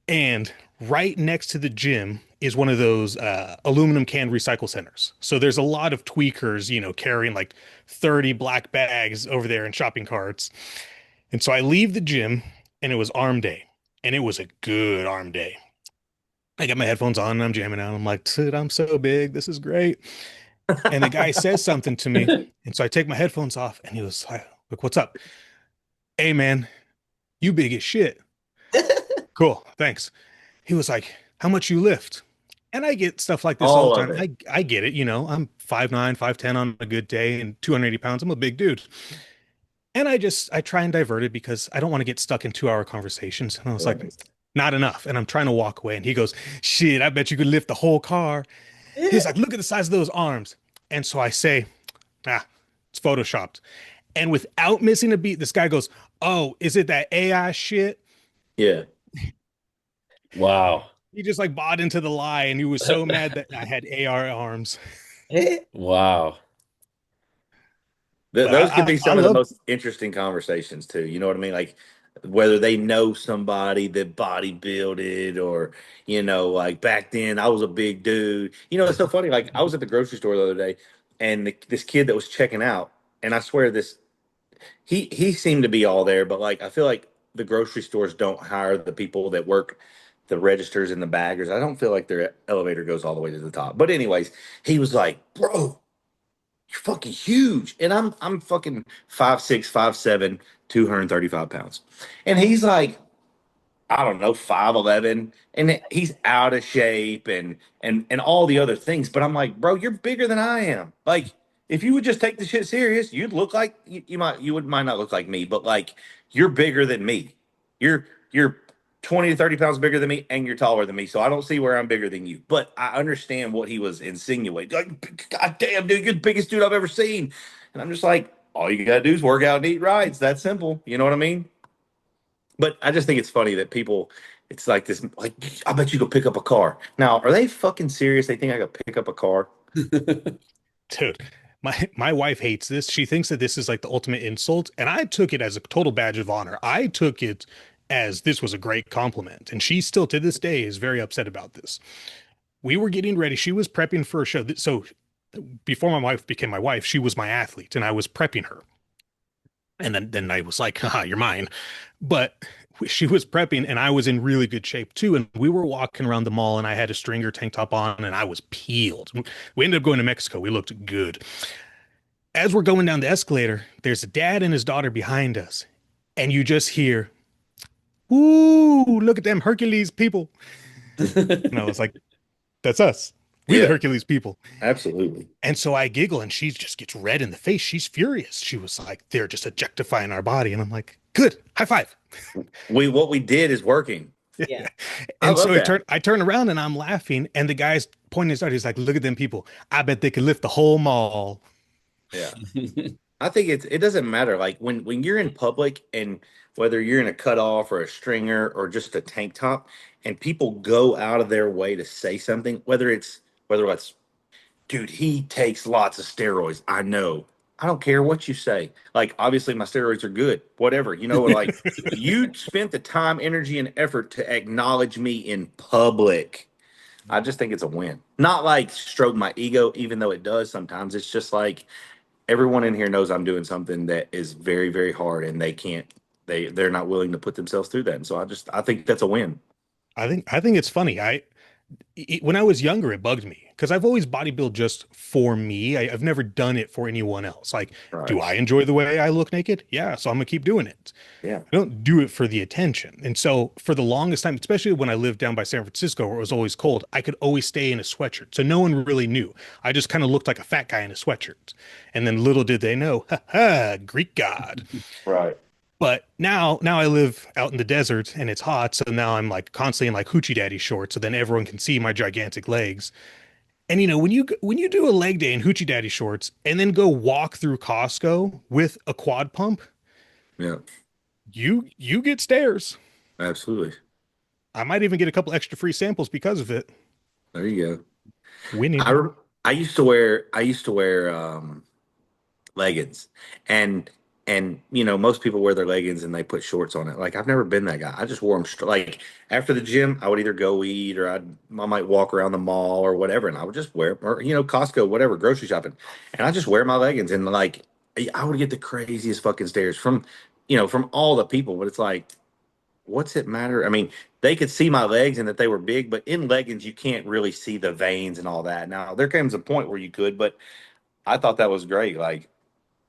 And right next to the gym is one of those aluminum can recycle centers. So there's a lot of tweakers, carrying like 30 black bags over there in shopping carts. And so I leave the gym and it was arm day. And it was a good arm day. I got my headphones on and I'm jamming out. I'm like, dude, I'm so big. This is great. And the guy says something to me. And so I take my headphones off and he was like, what's up? Hey, man, you big as shit. Cool. Thanks. He was like, how much you lift? And I get stuff like this all All the of time. it. I get it. I'm 5'9", 5'10" on a good day and 280 pounds. I'm a big dude. And I try and divert it because I don't want to get stuck in 2-hour conversations. And I was like, Right. not enough. And I'm trying to walk away. And he goes, shit, I bet you could lift the whole car. He's like, look at the size of those arms. And so I say, it's photoshopped. And without missing a beat, this guy goes, oh, is it that AI shit? Yeah. Wow. He just like bought into the lie and he was so mad that I had AR arms. Wow. But Those could be I some of the love most interesting conversations too. You know what I mean? Like whether they know somebody that bodybuilded or, like back then I was a big dude. It's so funny. Like I was at the grocery store the other day and this kid that was checking out, and I swear he seemed to be all there, but like I feel like the grocery stores don't hire the people that work the registers and the baggers. I don't feel like their elevator goes all the way to the top. But anyways, he was like, "Bro, you're fucking huge." And I'm fucking 5'6", 5'7", 235 pounds. And he's like, I don't know, 5'11", and he's out of shape and all the other things. But I'm like, bro, you're bigger than I am. Like, if you would just take the shit serious, you'd look like might not look like me, but like you're bigger than me. You're 20 to 30 pounds bigger than me, and you're taller than me. So I don't see where I'm bigger than you. But I understand what he was insinuating. Like, God damn, dude, you're the biggest dude I've ever seen. And I'm just like, all you gotta do is work out and eat right. It's that simple. You know what I mean? But I just think it's funny that people, it's like this, like, I bet you could pick up a car. Now, are they fucking serious? They think I could pick up a car? dude. My wife hates this. She thinks that this is like the ultimate insult, and I took it as a total badge of honor. I took it as this was a great compliment, and she still to this day is very upset about this. We were getting ready. She was prepping for a show. So before my wife became my wife, she was my athlete, and I was prepping her. And then I was like, haha, you're mine. But she was prepping and I was in really good shape too. And we were walking around the mall and I had a stringer tank top on and I was peeled. We ended up going to Mexico. We looked good. As we're going down the escalator, there's a dad and his daughter behind us. And you just hear, ooh, look at them Hercules people. And I was like, that's us. We're the Yeah, Hercules people. absolutely. And so I giggle and she just gets red in the face. She's furious. She was like, they're just objectifying our body. And I'm like, good, high five. What we did is working. Yeah. I And love so that. I turn around and I'm laughing. And the guy's pointing his out. He's like, look at them people. I bet they could lift the whole mall. Yeah. I think it doesn't matter. Like when you're in public and whether you're in a cutoff or a stringer or just a tank top, and people go out of their way to say something, whether it's dude, he takes lots of steroids. I know. I don't care what you say. Like, obviously, my steroids are good. Whatever. Like you spent the time, energy, and effort to acknowledge me in public. I just think it's a win. Not like stroke my ego, even though it does sometimes. It's just like everyone in here knows I'm doing something that is very, very hard, and they can't. They're not willing to put themselves through that. And so I think that's a win. I think it's funny. when I was younger, it bugged me because I've always bodybuilt just for me. I've never done it for anyone else. Like, do Right. I enjoy the way I look naked? Yeah, so I'm gonna keep doing it. Yeah. I don't do it for the attention. And so for the longest time, especially when I lived down by San Francisco where it was always cold, I could always stay in a sweatshirt. So no one really knew. I just kind of looked like a fat guy in a sweatshirt. And then little did they know, ha ha, Greek god. Right. But now I live out in the desert and it's hot, so now I'm like constantly in like hoochie daddy shorts, so then everyone can see my gigantic legs. And when you do a leg day in hoochie daddy shorts and then go walk through Costco with a quad pump, Yeah. you get stares. Absolutely. I might even get a couple extra free samples because of it. There you go. I Winning. re- I used to wear leggings, and most people wear their leggings and they put shorts on it. Like I've never been that guy. I just wore them like after the gym. I would either go eat or I might walk around the mall or whatever, and I would just wear, or Costco, whatever, grocery shopping, and I just wear my leggings, and like I would get the craziest fucking stares from all the people. But it's like, what's it matter? I mean, they could see my legs and that they were big, but in leggings you can't really see the veins and all that. Now there comes a point where you could, but I thought that was great. Like,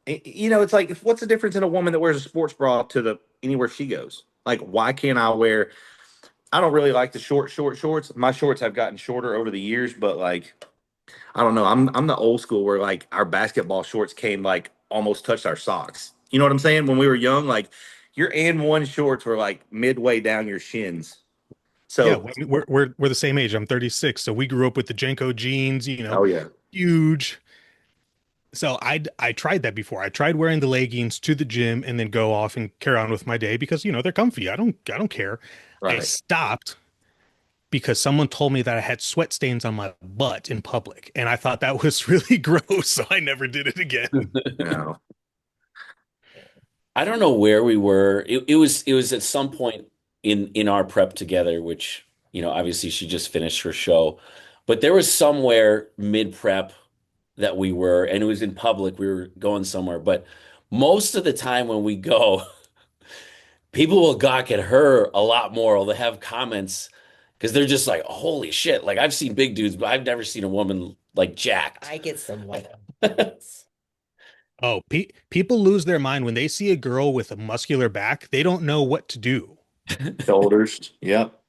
it's like, what's the difference in a woman that wears a sports bra to the anywhere she goes? Like, why can't I wear? I don't really like the short shorts. My shorts have gotten shorter over the years, but like, I don't know. I'm the old school where like our basketball shorts came like almost touched our socks. You know what I'm saying? When we were young, like your and one shorts were like midway down your shins. Yeah, So, we're the same age. I'm 36, so we grew up with the Jenko jeans, oh yeah, huge. So I tried that before. I tried wearing the leggings to the gym and then go off and carry on with my day because they're comfy. I don't care. I right. stopped because someone told me that I had sweat stains on my butt in public, and I thought that was really gross, so I never did it again. No, I don't know where we were. It was at some point in our prep together, which, obviously she just finished her show. But there was somewhere mid prep that we were, and it was in public, we were going somewhere. But most of the time when we go, people will gawk at her a lot more, or they'll have comments because they're just like, holy shit. Like I've seen big dudes, but I've never seen a woman like jacked. I get some white. Oh, people lose their mind when they see a girl with a muscular back. They don't know what to do. shoulders, yep,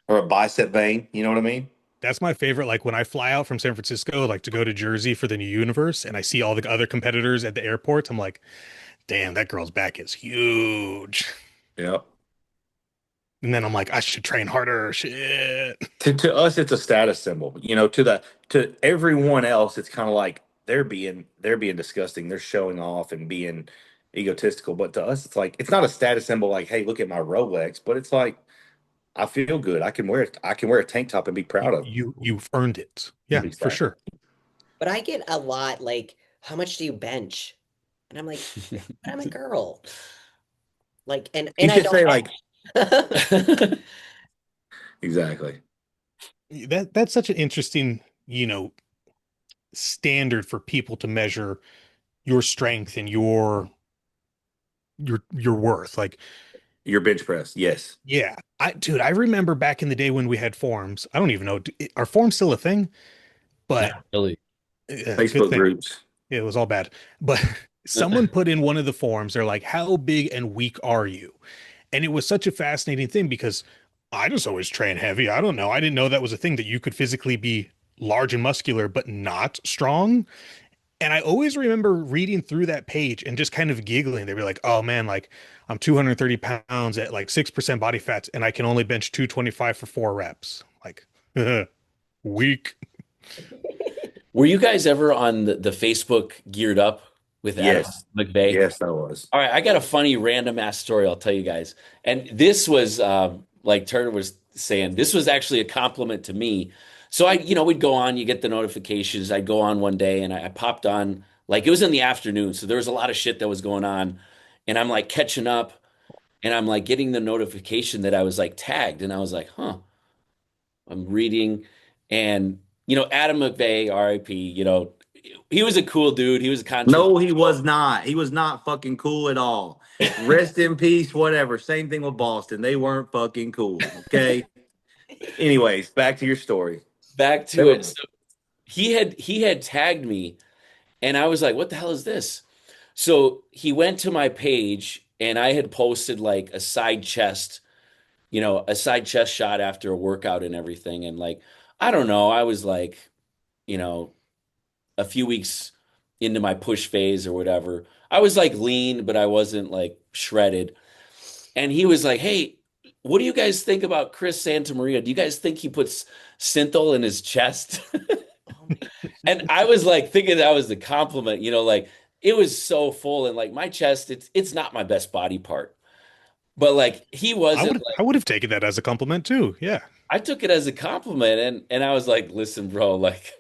or a bicep vein. You know what I mean? That's my favorite. Like when I fly out from San Francisco, like to go to Jersey for the new universe, and I see all the other competitors at the airport, I'm like, damn, that girl's back is huge. Yep. And then I'm like, I should train harder. Shit. To us, it's a status symbol. To everyone else, it's kind of like they're being disgusting. They're showing off and being egotistical. But to us, it's like it's not a status symbol. Like, hey, look at my Rolex. But it's like I feel good. I can wear it. I can wear a tank top and be proud of it. You've earned it. Yeah, for Exactly. sure. But I get a lot like, how much do you bench? And I'm like, but I'm a girl. Like, You and I should say don't like bench. exactly. That's such an interesting, standard for people to measure your strength and your worth. Like, Your bench press, yes. yeah, dude, I remember back in the day when we had forums. I don't even know, are forums still a thing? But Not really. good Facebook thing. groups. It was all bad. But someone put in one of the forums, they're like, how big and weak are you? And it was such a fascinating thing because I just always train heavy. I don't know. I didn't know that was a thing that you could physically be large and muscular, but not strong. And I always remember reading through that page and just kind of giggling. They'd be like, oh man, like I'm 230 pounds at like 6% body fat and I can only bench 225 for 4 reps. Like, weak. Were you guys ever on the Facebook Geared Up with Adam Yes. McVeigh? Yes, I was. All right, I got a funny random ass story I'll tell you guys. And this was like Turner was saying, this was actually a compliment to me. So we'd go on, you get the notifications. I'd go on one day and I popped on, like it was in the afternoon, so there was a lot of shit that was going on. And I'm like catching up and I'm like getting the notification that I was like tagged. And I was like, huh, I'm reading. And Adam McVeigh, RIP, he was a cool dude. He was a No, he controversial. was not. He was not fucking cool at all. Rest in peace, whatever. Same thing with Boston. They weren't fucking cool. Okay. Anyways, back to your story. back That to it. was So he had tagged me, and I was like, "What the hell is this?" So he went to my page, and I had posted like a side chest shot after a workout and everything. And like, I don't know, I was like, you know, a few weeks into my push phase or whatever. I was like lean, but I wasn't like shredded. And he was like, "Hey, what do you guys think about Chris Santamaria? Do you guys think he puts Synthol in his chest?" Oh my And I was like thinking that was the compliment, like it was so full and like my chest, it's not my best body part. But like he I wasn't would I like would have taken that as a compliment too. Yeah. I took it as a compliment and I was like, "Listen, bro, like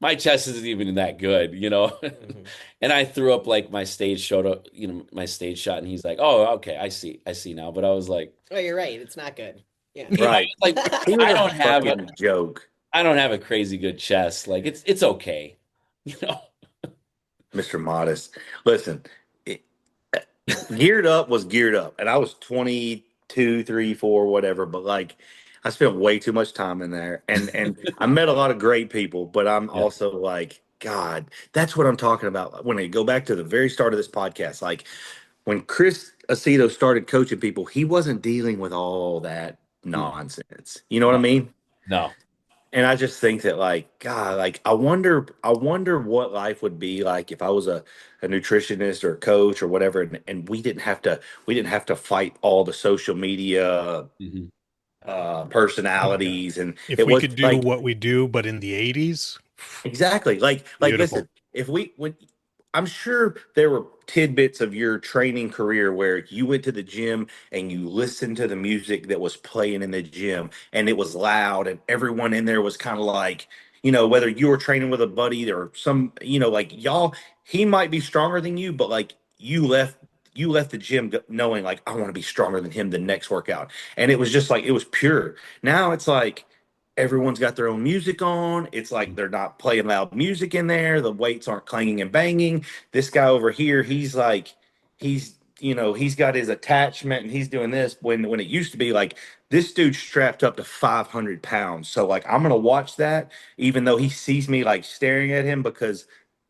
my chest isn't even that good, you know?" Mhm. And I threw up like my stage showed up, my stage shot, and he's like, "Oh, okay, I see now." But I was like, Oh, you're right. It's not good. Yeah. I was right. like, He was I a don't have a fucking joke. I don't have a crazy good chest. Like it's okay. You know? Mr. Modest. Listen, it, geared up was geared up, and I was 22, 3, 4, whatever. But like, I spent way too much time in there, and I met a lot of great people. But I'm Yeah. also like, God, that's what I'm talking about. When I go back to the very start of this podcast, like when Chris Aceto started coaching people, he wasn't dealing with all that nonsense. You know what I No, mean? no. And I just think that like God, like I wonder what life would be like if I was a nutritionist or a coach or whatever, and we didn't have to fight all the social media Mhm. Yeah. personalities, and If it we was could do like what we do, but in the 80s, exactly. Like listen, beautiful. if we when I'm sure there were tidbits of your training career where you went to the gym and you listened to the music that was playing in the gym and it was loud and everyone in there was kind of like, whether you were training with a buddy or some, like y'all, he might be stronger than you, but like you left the gym knowing like I want to be stronger than him the next workout. And it was just like it was pure. Now it's like everyone's got their own music on. It's like they're not playing loud music in there. The weights aren't clanging and banging. This guy over here, he's like, he's got his attachment and he's doing this when it used to be like this dude's strapped up to 500 pounds. So like I'm gonna watch that, even though he sees me like staring at him because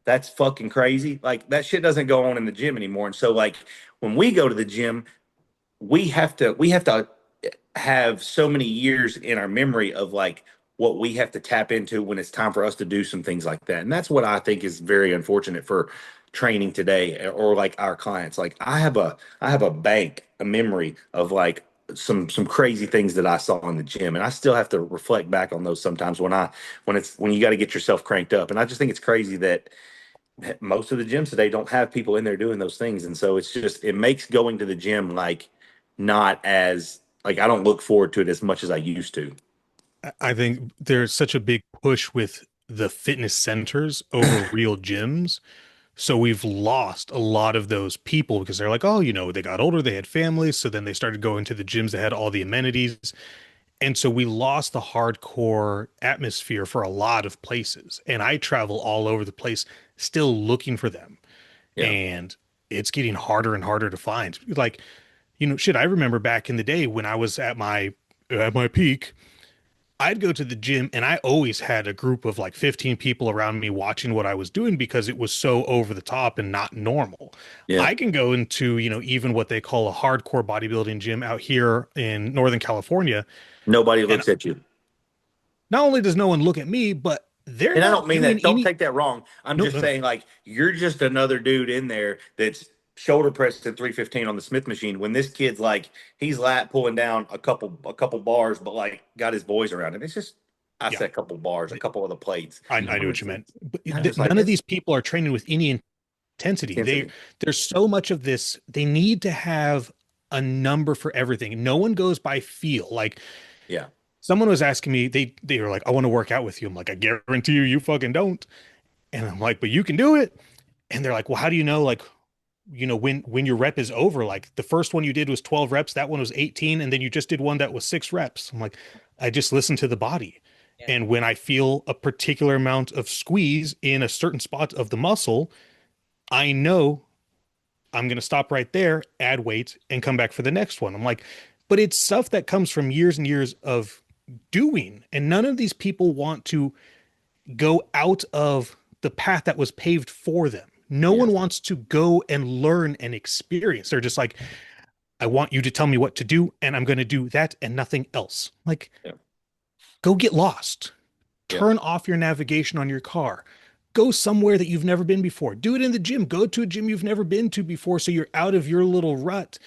that's fucking crazy. Like that shit doesn't go on in the gym anymore. And so like when we go to the gym, we have to have so many years in our memory of like what we have to tap into when it's time for us to do some things like that. And that's what I think is very unfortunate for training today or like our clients. Like I have a bank, a memory of like some crazy things that I saw in the gym, and I still have to reflect back on those sometimes when you got to get yourself cranked up. And I just think it's crazy that most of the gyms today don't have people in there doing those things. And so it makes going to the gym like not as like I don't look forward to it as much as I used to. I think there's such a big push with the fitness centers over real gyms. So we've lost a lot of those people because they're like, oh, they got older, they had families. So then they started going to the gyms that had all the amenities. And so we lost the hardcore atmosphere for a lot of places. And I travel all over the place still looking for them. Yeah. And it's getting harder and harder to find. Like, shit, I remember back in the day when I was at my peak, I'd go to the gym and I always had a group of like 15 people around me watching what I was doing because it was so over the top and not normal. Yeah. I can go into, even what they call a hardcore bodybuilding gym out here in Northern California. Nobody And looks at you. not only does no one look at me, but they're And I don't not mean doing that. Don't any. take that wrong. I'm No, just no, no. saying like you're just another dude in there that's shoulder pressing 315 on the Smith machine when this kid's like he's lat pulling down a couple bars, but like got his boys around him. It's just I Yeah, said a couple bars, a couple of the plates. I knew what you meant. But I'm just like none of this these people are training with any intensity. intensity. There's so much of this. They need to have a number for everything. No one goes by feel. Like Yeah. someone was asking me, they were like, I want to work out with you. I'm like, I guarantee you fucking don't. And I'm like, but you can do it. And they're like, well, how do you know like when your rep is over? Like the first one you did was 12 reps, that one was 18, and then you just did one that was 6 reps. I'm like, I just listen to the body. Yeah. And when I feel a particular amount of squeeze in a certain spot of the muscle, I know I'm going to stop right there, add weight, and come back for the next one. I'm like, but it's stuff that comes from years and years of doing. And none of these people want to go out of the path that was paved for them. No Yeah. one wants to go and learn and experience. They're just like, I want you to tell me what to do, and I'm going to do that and nothing else. Like, Yeah. go get lost. Yeah. Turn off your navigation on your car. Go somewhere that you've never been before. Do it in the gym. Go to a gym you've never been to before so you're out of your little rut.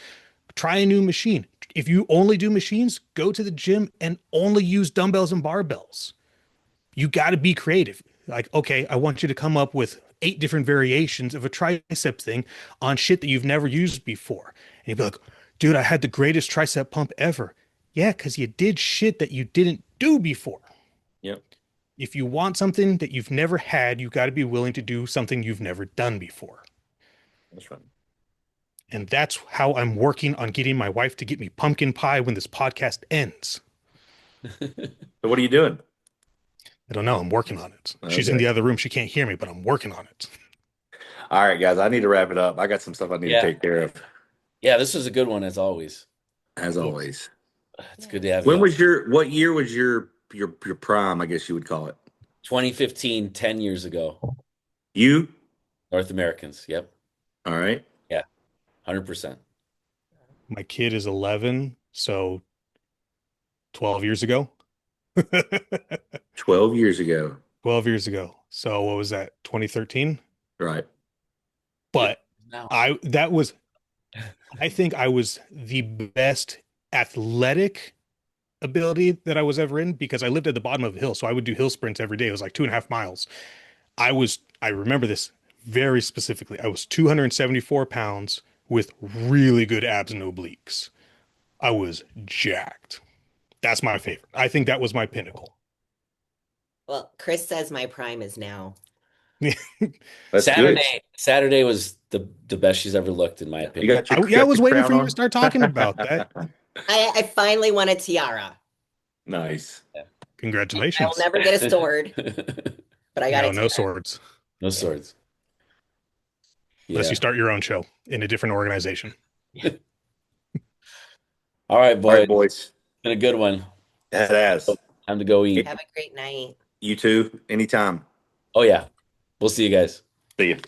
Try a new machine. If you only do machines, go to the gym and only use dumbbells and barbells. You got to be creative. Like, okay, I want you to come up with 8 different variations of a tricep thing on shit that you've never used before. And you'd be like, dude, I had the greatest tricep pump ever. Yeah, because you did shit that you didn't do before. Yep. If you want something that you've never had, you got to be willing to do something you've never done before. That's right. And that's how I'm working on getting my wife to get me pumpkin pie when this podcast ends. So what are you doing? I don't know. I'm working on it. She's in Okay. the other room. She can't hear me, but I'm working on it. All right, guys, I need to wrap it up. I got some stuff I need to Yeah. take care of, Yeah, this was a good one as always. as always. It's good to have When you. was what year was your prime, I guess you would call it? 2015, 10 years ago. You? North Americans. Yep. All right. 100%. My kid is 11, so 12 years ago. 12 years ago. 12 years ago. So what was that? 2013? Right. But Now. I think I was the best athletic ability that I was ever in because I lived at the bottom of a hill. So I would do hill sprints every day. It was like 2.5 miles. I remember this very specifically. I was 274 pounds with really good abs and obliques. I was jacked. That's my favorite. I think that was my pinnacle. Well, Chris says my prime is now. That's Saturday. good. Saturday was the best she's ever looked, in my You opinion. got your, Yeah, I was your waiting crown for you on? to start talking about that. I finally won a tiara. Nice. I will Congratulations. never get a sword, but I got No, a no tiara. swords. No swords. Unless Yeah. you start your own show in a different organization. All right, All right, boys. boys. Been a good one. That ass. Time to go eat. Have a great night. You too. Anytime. Oh, yeah. We'll see you guys. See you.